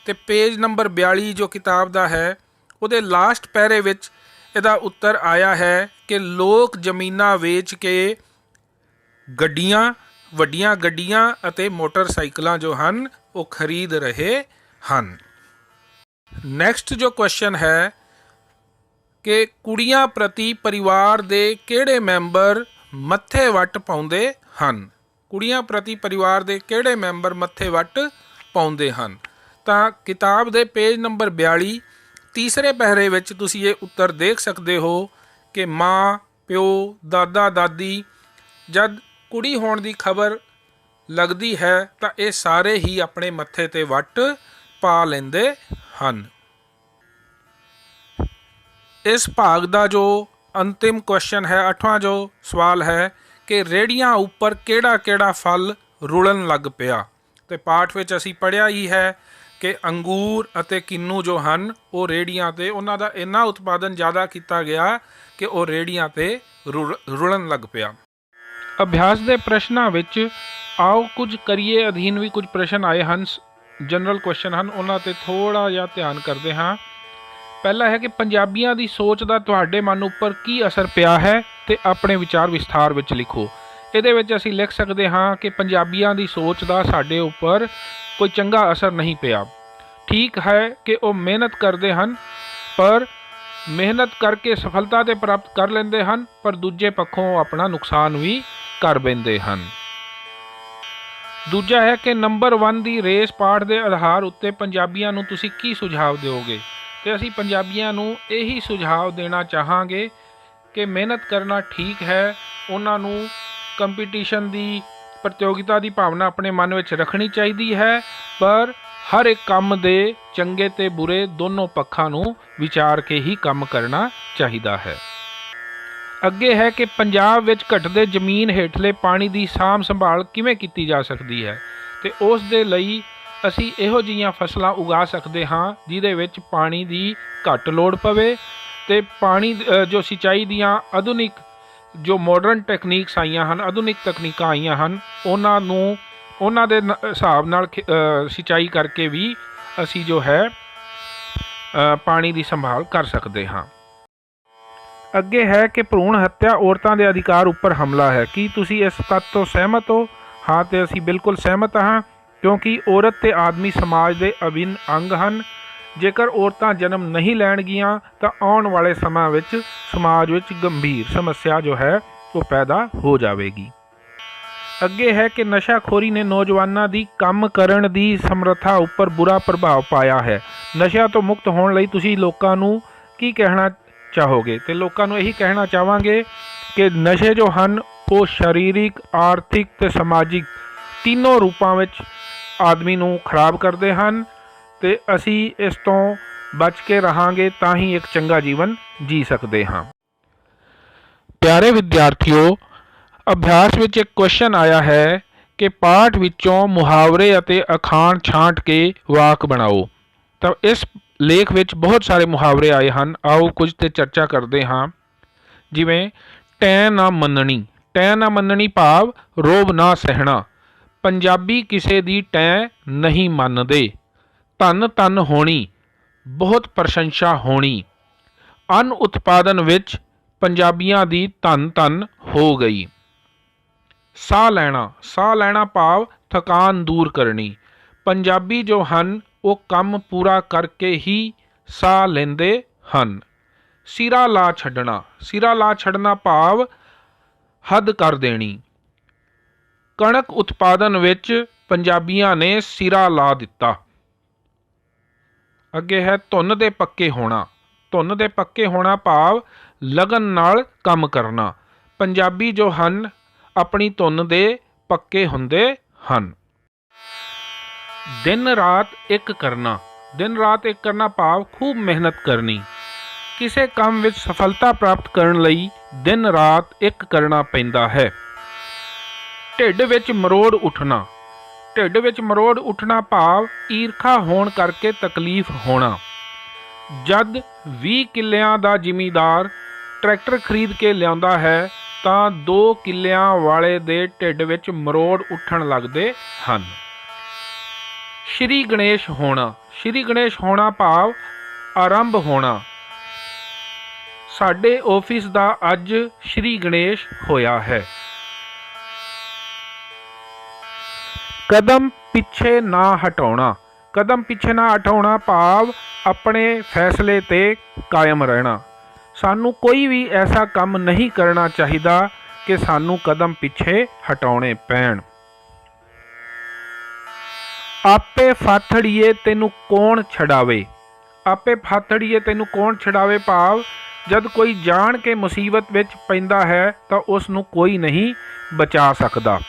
ਤੇ ਪੇਜ ਨੰਬਰ 42 ਜੋ ਕਿਤਾਬ ਦਾ ਹੈ ਉਹਦੇ ਲਾਸਟ ਪੈਰੇ ਵਿੱਚ ਇਹਦਾ ਉੱਤਰ ਆਇਆ ਹੈ ਕਿ ਲੋਕ ਜ਼ਮੀਨਾਂ ਵੇਚ ਕੇ ਗੱਡੀਆਂ, ਵੱਡੀਆਂ ਗੱਡੀਆਂ ਅਤੇ ਮੋਟਰਸਾਈਕਲਾਂ ਜੋ ਹਨ ਉਹ ਖਰੀਦ ਰਹੇ ਹਨ। ਨੈਕਸਟ ਜੋ ਕੁਐਸਚਨ ਹੈ ਕਿ ਕੁੜੀਆਂ ਪ੍ਰਤੀ ਪਰਿਵਾਰ ਦੇ ਕਿਹੜੇ ਮੈਂਬਰ ਮੱਥੇ ਵੱਟ ਪਾਉਂਦੇ ਹਨ? ਕੁੜੀਆਂ ਪ੍ਰਤੀ ਪਰਿਵਾਰ ਦੇ ਕਿਹੜੇ ਮੈਂਬਰ ਮੱਥੇ ਵੱਟ ਪਾਉਂਦੇ ਹਨ? ਤਾਂ ਕਿਤਾਬ ਦੇ ਪੇਜ ਨੰਬਰ 42 ਤੀਸਰੇ ਪਹਿਰੇ ਵਿੱਚ ਤੁਸੀਂ ਇਹ ਉੱਤਰ ਦੇਖ ਸਕਦੇ ਹੋ ਕਿ ਮਾਂ, ਪਿਓ, ਦਾਦਾ, ਦਾਦੀ ਜਦ ਕੁੜੀ ਹੋਣ ਦੀ ਖਬਰ ਲੱਗਦੀ ਹੈ ਤਾਂ ਇਹ ਸਾਰੇ ਹੀ ਆਪਣੇ ਮੱਥੇ 'ਤੇ ਵੱਟ ਪਾ ਲੈਂਦੇ ਹਨ। ਇਸ ਭਾਗ ਦਾ ਜੋ ਅੰਤਿਮ ਕੁਐਸਚਨ ਹੈ, 8ਵਾਂ ਜੋ ਸਵਾਲ ਹੈ ਕਿ ਰੇਹੜੀਆਂ ਉੱਪਰ ਕਿਹੜਾ ਕਿਹੜਾ ਫਲ ਰੁਲਣ ਲੱਗ ਪਿਆ? ਤੇ ਪਾਠ ਵਿੱਚ ਅਸੀਂ ਪੜ੍ਹਿਆ ਹੀ ਹੈ ਕਿ ਅੰਗੂਰ ਅਤੇ ਕਿੰਨੂ ਜੋ ਹਨ ਉਹ ਰੇਹੜੀਆਂ 'ਤੇ ਉਹਨਾਂ ਦਾ ਇੰਨਾ ਉਤਪਾਦਨ ਜ਼ਿਆਦਾ ਕੀਤਾ ਗਿਆ ਕਿ ਉਹ ਰੇਹੜੀਆਂ 'ਤੇ ਰੁਲਣ ਲੱਗ ਪਿਆ। ਅਭਿਆਸ ਦੇ ਪ੍ਰਸ਼ਨਾਂ ਵਿੱਚ ਆਓ ਕੁਝ ਕਰੀਏ ਅਧੀਨ ਵੀ ਕੁਝ ਪ੍ਰਸ਼ਨ ਆਏ ਹਨ, ਜਨਰਲ ਕੁਐਸਚਨ ਹਨ, ਉਹਨਾਂ 'ਤੇ ਥੋੜ੍ਹਾ ਜਿਹਾ ਧਿਆਨ ਕਰਦੇ ਹਾਂ। ਪਹਿਲਾ ਹੈ ਕਿ ਪੰਜਾਬੀਆਂ ਦੀ ਸੋਚ ਦਾ ਤੁਹਾਡੇ ਮਨ ਉੱਪਰ ਕੀ ਅਸਰ ਪਿਆ ਹੈ ਤੇ ਆਪਣੇ ਵਿਚਾਰ ਵਿਸਥਾਰ ਵਿੱਚ ਲਿਖੋ। ਇਹਦੇ ਵਿੱਚ ਅਸੀਂ ਲਿਖ ਸਕਦੇ ਹਾਂ ਕਿ ਪੰਜਾਬੀਆਂ ਦੀ ਸੋਚ ਦਾ ਸਾਡੇ ਉੱਪਰ ਕੋਈ ਚੰਗਾ ਅਸਰ ਨਹੀਂ ਪਿਆ। ਠੀਕ ਹੈ ਕਿ ਉਹ ਮਿਹਨਤ ਕਰਦੇ ਹਨ ਪਰ ਮਿਹਨਤ ਕਰਕੇ ਸਫਲਤਾ ਤੇ ਪ੍ਰਾਪਤ ਕਰ ਲੈਂਦੇ ਹਨ, ਪਰ ਦੂਜੇ ਪੱਖੋਂ ਆਪਣਾ ਨੁਕਸਾਨ ਵੀ ਕਰ ਬੈਂਦੇ ਹਨ। ਦੂਜਾ ਹੈ ਕਿ ਨੰਬਰ 1 ਦੀ ਰੇਸ ਪਾਠ ਦੇ ਆਧਾਰ ਉੱਤੇ ਪੰਜਾਬੀਆਂ ਨੂੰ ਤੁਸੀਂ ਕੀ ਸੁਝਾਅ ਦਿਓਗੇ? ਤੇ ਅਸੀਂ ਪੰਜਾਬੀਆਂ ਨੂੰ ਇਹੀ ਸੁਝਾਅ ਦੇਣਾ ਚਾਹਾਂਗੇ ਕਿ ਮਿਹਨਤ ਕਰਨਾ ਠੀਕ ਹੈ, ਉਹਨਾਂ ਨੂੰ ਕੰਪੀਟੀਸ਼ਨ ਦੀ, ਪ੍ਰਤੀਯੋਗਿਤਾ ਦੀ ਭਾਵਨਾ ਆਪਣੇ ਮਨ ਵਿੱਚ ਰੱਖਣੀ ਚਾਹੀਦੀ ਹੈ, ਪਰ ਹਰ ਇੱਕ ਕੰਮ ਦੇ ਚੰਗੇ ਤੇ ਬੁਰੇ ਦੋਨੋਂ ਪੱਖਾਂ ਨੂੰ ਵਿਚਾਰ ਕੇ ਹੀ ਕੰਮ ਕਰਨਾ ਚਾਹੀਦਾ ਹੈ। ਅੱਗੇ ਹੈ ਕਿ ਪੰਜਾਬ ਵਿੱਚ ਘਟਦੇ ਜ਼ਮੀਨ ਹੇਠਲੇ ਪਾਣੀ ਦੀ ਸਾਂਭ ਸੰਭਾਲ ਕਿਵੇਂ ਕੀਤੀ ਜਾ ਸਕਦੀ ਹੈ ਤੇ ਉਸ ਦੇ ਲਈ ਅਸੀਂ ਇਹੋ ਜਿਹੀਆਂ ਫਸਲਾਂ ਉਗਾ ਸਕਦੇ ਹਾਂ ਜਿਹਦੇ ਵਿੱਚ ਪਾਣੀ ਦੀ ਘੱਟ ਲੋੜ ਪਵੇ ਤੇ ਪਾਣੀ ਜੋ ਸਿੰਚਾਈ ਦੀਆਂ ਆਧੁਨਿਕ ਜੋ ਮਾਡਰਨ ਟੈਕਨੀਕਸ ਆਈਆਂ ਹਨ, ਆਧੁਨਿਕ ਤਕਨੀਕਾਂ ਆਈਆਂ ਹਨ, ਉਹਨਾਂ ਦੇ ਹਿਸਾਬ ਨਾਲ ਸਿੰਚਾਈ ਕਰਕੇ ਵੀ ਅਸੀਂ ਜੋ ਹੈ ਪਾਣੀ ਦੀ ਸੰਭਾਲ ਕਰ ਸਕਦੇ ਹਾਂ। ਅੱਗੇ ਹੈ ਕਿ ਭਰੂਣ ਹੱਤਿਆ ਔਰਤਾਂ ਦੇ ਅਧਿਕਾਰ ਉੱਪਰ ਹਮਲਾ ਹੈ। ਕੀ ਤੁਸੀਂ ਇਸ ਤੱਥ ਤੋਂ ਸਹਿਮਤ ਹੋ? ਹਾਂ, ਤੇ ਅਸੀਂ ਬਿਲਕੁਲ ਸਹਿਮਤ ਹਾਂ, ਕਿਉਂਕਿ ਔਰਤ ਤੇ ਆਦਮੀ ਸਮਾਜ ਦੇ ਅਭਿੰਨ ਅੰਗ ਹਨ। ਜੇਕਰ ਔਰਤਾਂ ਜਨਮ ਨਹੀਂ ਲੈਣਗੀਆਂ ਤਾਂ ਆਉਣ ਵਾਲੇ ਸਮਾਂ ਵਿੱਚ ਸਮਾਜ ਵਿੱਚ ਗੰਭੀਰ ਸਮੱਸਿਆ ਜੋ ਹੈ ਉਹ ਪੈਦਾ ਹੋ ਜਾਵੇਗੀ। ਅੱਗੇ ਹੈ ਕਿ ਨਸ਼ਾਖੋਰੀ ਨੇ ਨੌਜਵਾਨਾਂ ਦੀ ਕੰਮ ਕਰਨ ਦੀ ਸਮਰੱਥਾ ਉੱਪਰ ਬੁਰਾ ਪ੍ਰਭਾਵ ਪਾਇਆ ਹੈ। ਨਸ਼ਿਆਂ ਤੋਂ ਮੁਕਤ ਹੋਣ ਲਈ ਤੁਸੀਂ ਲੋਕਾਂ ਨੂੰ ਕੀ ਕਹਿਣਾ ਚਾਹੋਗੇ? ਤੇ ਲੋਕਾਂ ਨੂੰ ਇਹੀ ਕਹਿਣਾ ਚਾਹਾਂਗੇ ਕਿ ਨਸ਼ੇ ਜੋ ਹਨ ਉਹ ਸਰੀਰਿਕ, ਆਰਥਿਕ ਤੇ ਸਮਾਜਿਕ ਤਿੰਨੋਂ ਰੂਪਾਂ ਵਿੱਚ ਆਦਮੀ ਨੂੰ ਖਰਾਬ ਕਰਦੇ ਹਨ ਤੇ ਅਸੀਂ ਇਸ ਤੋਂ ਬਚ ਕੇ ਰਹਾਂਗੇ ਤਾਂ ਹੀ ਇੱਕ ਚੰਗਾ ਜੀਵਨ ਜੀ ਸਕਦੇ ਹਾਂ। ਪਿਆਰੇ ਵਿਦਿਆਰਥੀਓ, ਅਭਿਆਸ ਵਿੱਚ ਇੱਕ ਕੁਐਸਚਨ ਆਇਆ ਹੈ ਕਿ ਪਾਠ ਵਿੱਚੋਂ ਮੁਹਾਵਰੇ ਅਤੇ ਅਖਾਣ ਛਾਂਟ ਕੇ ਵਾਕ ਬਣਾਓ। ਤਾਂ ਇਸ ਲੇਖ ਵਿੱਚ ਬਹੁਤ ਸਾਰੇ ਮੁਹਾਵਰੇ ਆਏ ਹਨ। ਆਓ ਕੁਝ ਤੇ ਚਰਚਾ ਕਰਦੇ ਹਾਂ। ਜਿਵੇਂ ਟੈਂ ਨਾ ਮੰਨਣੀ। ਟੈਂ ਨਾ ਮੰਨਣੀ ਭਾਵ ਰੋਬ ਨਾ ਸਹਿਣਾ। ਪੰਜਾਬੀ ਕਿਸੇ ਦੀ ਟੈਂ ਨਹੀਂ ਮੰਨਦੇ। ਧੰਨ ਧੰਨ ਹੋਣੀ, ਬਹੁਤ ਪ੍ਰਸ਼ੰਸਾ ਹੋਣੀ। ਅੰਨ ਉਤਪਾਦਨ ਵਿੱਚ ਪੰਜਾਬੀਆਂ ਦੀ ਧੰਨ ਧੰਨ ਹੋ ਗਈ। ਸਾਹ ਲੈਣਾ। ਸਾਹ ਲੈਣਾ ਭਾਵ ਥਕਾਨ ਦੂਰ ਕਰਨੀ। ਪੰਜਾਬੀ ਜੋ ਹਨ ਉਹ ਕੰਮ ਪੂਰਾ ਕਰਕੇ ਹੀ ਸਾਹ ਲੈਂਦੇ ਹਨ। ਸਿਰਾ ਲਾ ਛੱਡਣਾ। ਸਿਰਾ ਲਾ ਛੱਡਣਾ ਭਾਵ ਹੱਦ ਕਰ ਦੇਣੀ। ਕਣਕ ਉਤਪਾਦਨ ਵਿੱਚ ਪੰਜਾਬੀਆਂ ਨੇ ਸਿਰਾ ਲਾ ਦਿੱਤਾ। ਅੱਗੇ ਹੈ ਧੁੰਨ ਦੇ ਪੱਕੇ ਹੋਣਾ। ਧੁੰਨ ਦੇ ਪੱਕੇ ਹੋਣਾ ਭਾਵ ਲਗਨ ਨਾਲ ਕੰਮ ਕਰਨਾ। ਪੰਜਾਬੀ ਜੋ ਹਨ ਆਪਣੀ ਧੁੰਨ ਦੇ ਪੱਕੇ ਹੁੰਦੇ ਹਨ। ਦਿਨ ਰਾਤ ਇੱਕ ਕਰਨਾ। ਦਿਨ ਰਾਤ ਇੱਕ ਕਰਨਾ ਭਾਵ ਖੂਬ ਮਿਹਨਤ ਕਰਨੀ। ਕਿਸੇ ਕੰਮ ਵਿੱਚ ਸਫਲਤਾ ਪ੍ਰਾਪਤ ਕਰਨ ਲਈ ਦਿਨ ਰਾਤ ਇੱਕ ਕਰਨਾ ਪੈਂਦਾ ਹੈ। ਢਿੱਡ ਵਿੱਚ ਮਰੋੜ ਉੱਠਣਾ। ਢਿੱਡ ਵਿੱਚ ਮਰੋੜ ਉੱਠਣਾ ਭਾਵ ਈਰਖਾ ਹੋਣ ਕਰਕੇ ਤਕਲੀਫ ਹੋਣਾ। ਜਦ 20 ਕਿੱਲਿਆਂ ਦਾ ਜ਼ਿਮੀਂਦਾਰ ਟਰੈਕਟਰ ਖਰੀਦ ਕੇ ਲਿਆਉਂਦਾ ਹੈ ਤਾਂ 2 ਕਿੱਲਿਆਂ ਵਾਲੇ ਦੇ ਢਿੱਡ ਵਿੱਚ ਮਰੋੜ ਉੱਠਣ ਲੱਗਦੇ ਹਨ। ਸ਼੍ਰੀ ਗਣੇਸ਼ ਹੋਣਾ। ਸ਼੍ਰੀ ਗਣੇਸ਼ ਹੋਣਾ ਭਾਵ ਆਰੰਭ ਹੋਣਾ। ਸਾਡੇ ਆਫਿਸ ਦਾ ਅੱਜ ਸ਼੍ਰੀ ਗਣੇਸ਼ ਹੋਇਆ ਹੈ। ਕਦਮ ਪਿੱਛੇ ਨਾ ਹਟਾਉਣਾ। ਕਦਮ ਪਿੱਛੇ ਨਾ ਹਟਾਉਣਾ ਭਾਵ ਆਪਣੇ ਫੈਸਲੇ ਤੇ ਕਾਇਮ ਰਹਿਣਾ। ਸਾਨੂੰ ਕੋਈ ਵੀ ਐਸਾ ਕੰਮ ਨਹੀਂ ਕਰਨਾ ਚਾਹੀਦਾ ਕਿ ਸਾਨੂੰ ਕਦਮ ਪਿੱਛੇ ਹਟਾਉਣੇ ਪੈਣ। ਆਪੇ ਫਾਥੜੀਏ ਤੈਨੂੰ ਕੌਣ ਛਡਾਵੇ। ਆਪੇ ਫਾਥੜੀਏ ਤੈਨੂੰ ਕੌਣ ਛਡਾਵੇ ਭਾਵ ਜਦ ਕੋਈ ਜਾਣ ਕੇ ਮੁਸੀਬਤ ਵਿੱਚ ਪੈਂਦਾ ਹੈ ਤਾਂ ਉਸ ਨੂੰ ਕੋਈ ਨਹੀਂ ਬਚਾ ਸਕਦਾ।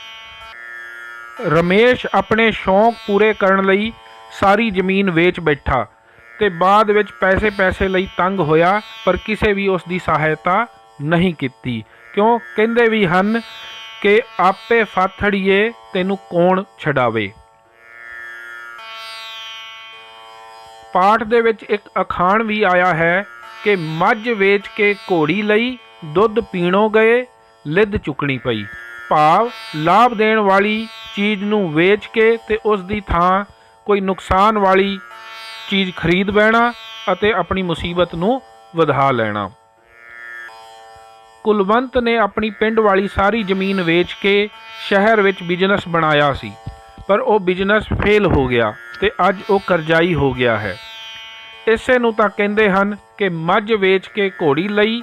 ਰਮੇਸ਼ ਆਪਣੇ ਸ਼ੌਂਕ ਪੂਰੇ ਕਰਨ ਲਈ ਸਾਰੀ ਜ਼ਮੀਨ ਵੇਚ ਬੈਠਾ ਤੇ ਬਾਅਦ ਵਿੱਚ ਪੈਸੇ ਲਈ ਤੰਗ ਹੋਇਆ, ਪਰ ਕਿਸੇ ਵੀ ਉਸ ਦੀ ਸਹਾਇਤਾ ਨਹੀਂ ਕੀਤੀ। ਕਿਉਂ ਕਹਿੰਦੇ ਵੀ ਹਨ ਕਿ ਆਪੇ ਫਾਥੜੀਏ ਤੈਨੂੰ ਕੌਣ ਛਡਾਵੇ। ਪਾਠ ਦੇ ਵਿੱਚ ਇੱਕ ਅਖਾਣ ਵੀ ਆਇਆ ਹੈ ਕਿ ਮੱਝ ਵੇਚ ਕੇ ਘੋੜੀ ਲਈ ਦੁੱਧ ਪੀਣੋਂ ਗਏ ਲਿੱਧ ਚੁੱਕਣੀ ਪਈ। ਭਾਵ ਲਾਭ ਦੇਣ ਵਾਲੀ ਚੀਜ਼ ਨੂੰ ਵੇਚ ਕੇ ਤੇ ਉਸ ਦੀ ਥਾਂ ਕੋਈ ਨੁਕਸਾਨ ਵਾਲੀ ਚੀਜ਼ ਖਰੀਦ ਬਹਿਣਾ ਅਤੇ ਆਪਣੀ ਮੁਸੀਬਤ ਨੂੰ ਵਧਾ ਲੈਣਾ। ਕੁਲਵੰਤ ਨੇ ਆਪਣੀ ਪਿੰਡ ਵਾਲੀ ਸਾਰੀ ਜ਼ਮੀਨ ਵੇਚ ਕੇ ਸ਼ਹਿਰ ਵਿੱਚ ਬਿਜ਼ਨਸ ਬਣਾਇਆ ਸੀ, ਪਰ ਉਹ ਬਿਜ਼ਨਸ ਫੇਲ ਹੋ ਗਿਆ ਤੇ ਅੱਜ ਉਹ ਕਰਜ਼ਾਈ ਹੋ ਗਿਆ ਹੈ। ਇਸੇ ਨੂੰ ਤਾਂ ਕਹਿੰਦੇ ਹਨ ਕਿ ਮੱਝ ਵੇਚ ਕੇ ਘੋੜੀ ਲਈ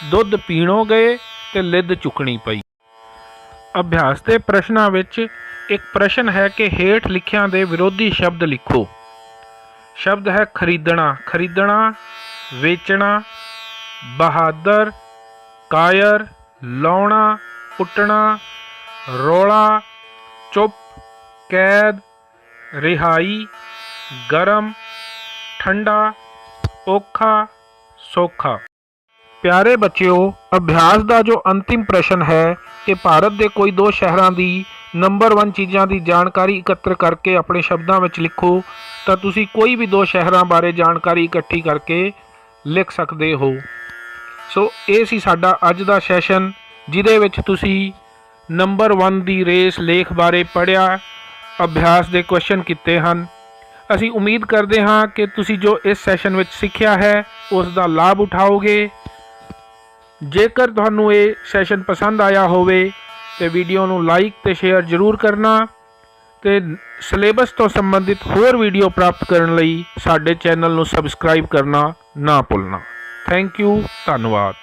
ਦੁੱਧ ਪੀਣੋਂ ਗਏ ਤੇ ਲਿੱਧ ਚੁੱਕਣੀ ਪਈ। ਅਭਿਆਸ ਦੇ ਪ੍ਰਸ਼ਨਾਂ ਵਿੱਚ ਇੱਕ ਪ੍ਰਸ਼ਨ ਹੈ ਕਿ ਹੇਠ ਲਿਖਿਆਂ ਦੇ ਵਿਰੋਧੀ ਸ਼ਬਦ ਲਿਖੋ। ਸ਼ਬਦ ਹੈ ਖਰੀਦਣਾ। ਖਰੀਦਣਾ, ਵੇਚਣਾ, ਬਹਾਦਰ, ਕਾਇਰ, ਲਾਉਣਾ, ਪੁੱਟਣਾ, ਰੌਲਾ, ਚੁੱਪ, ਕੈਦ, ਰਿਹਾਈ, ਗਰਮ, ਠੰਡਾ, ਔਖਾ, ਸੌਖਾ। ਪਿਆਰੇ ਬੱਚਿਓ, ਅਭਿਆਸ ਦਾ ਜੋ ਅੰਤਿਮ ਪ੍ਰਸ਼ਨ ਹੈ ਕਿ ਭਾਰਤ ਦੇ ਕੋਈ 2 ਸ਼ਹਿਰਾਂ ਦੀ ਨੰਬਰ 1 ਚੀਜ਼ਾਂ ਦੀ ਜਾਣਕਾਰੀ ਇਕੱਤਰ ਕਰਕੇ ਆਪਣੇ ਸ਼ਬਦਾਂ ਵਿੱਚ ਲਿਖੋ। ਤਾਂ ਤੁਸੀਂ ਕੋਈ ਵੀ 2 ਸ਼ਹਿਰਾਂ ਬਾਰੇ ਜਾਣਕਾਰੀ ਇਕੱਠੀ ਕਰਕੇ ਲਿਖ ਸਕਦੇ ਹੋ। ਸੋ ਇਹ ਸੀ ਸਾਡਾ ਅੱਜ ਦਾ ਸੈਸ਼ਨ, ਜਿਹਦੇ ਵਿੱਚ ਤੁਸੀਂ ਨੰਬਰ 1 ਦੀ ਰੇਸ ਲੇਖ ਬਾਰੇ ਪੜ੍ਹਿਆ, ਅਭਿਆਸ ਦੇ ਕੁਐਸਚਨ ਕੀਤੇ ਹਨ। ਅਸੀਂ ਉਮੀਦ ਕਰਦੇ ਹਾਂ ਕਿ ਤੁਸੀਂ ਜੋ ਇਸ ਸੈਸ਼ਨ ਵਿੱਚ ਸਿੱਖਿਆ ਹੈ ਉਸ ਦਾ ਲਾਭ ਉਠਾਓਗੇ। ਜੇਕਰ ਤੁਹਾਨੂੰ ਇਹ ਸੈਸ਼ਨ ਪਸੰਦ ਆਇਆ ਹੋਵੇ ਤੇ ਵੀਡੀਓ ਨੂੰ ਲਾਈਕ ਤੇ ਸ਼ੇਅਰ ਜ਼ਰੂਰ ਕਰਨਾ ਤੇ ਸਿਲੇਬਸ ਤੋਂ ਸੰਬੰਧਿਤ ਹੋਰ ਵੀਡੀਓ ਪ੍ਰਾਪਤ ਕਰਨ ਲਈ ਸਾਡੇ ਚੈਨਲ ਨੂੰ ਸਬਸਕ੍ਰਾਈਬ ਕਰਨਾ ਨਾ ਭੁੱਲਣਾ। Thank you. ਧੰਨਵਾਦ।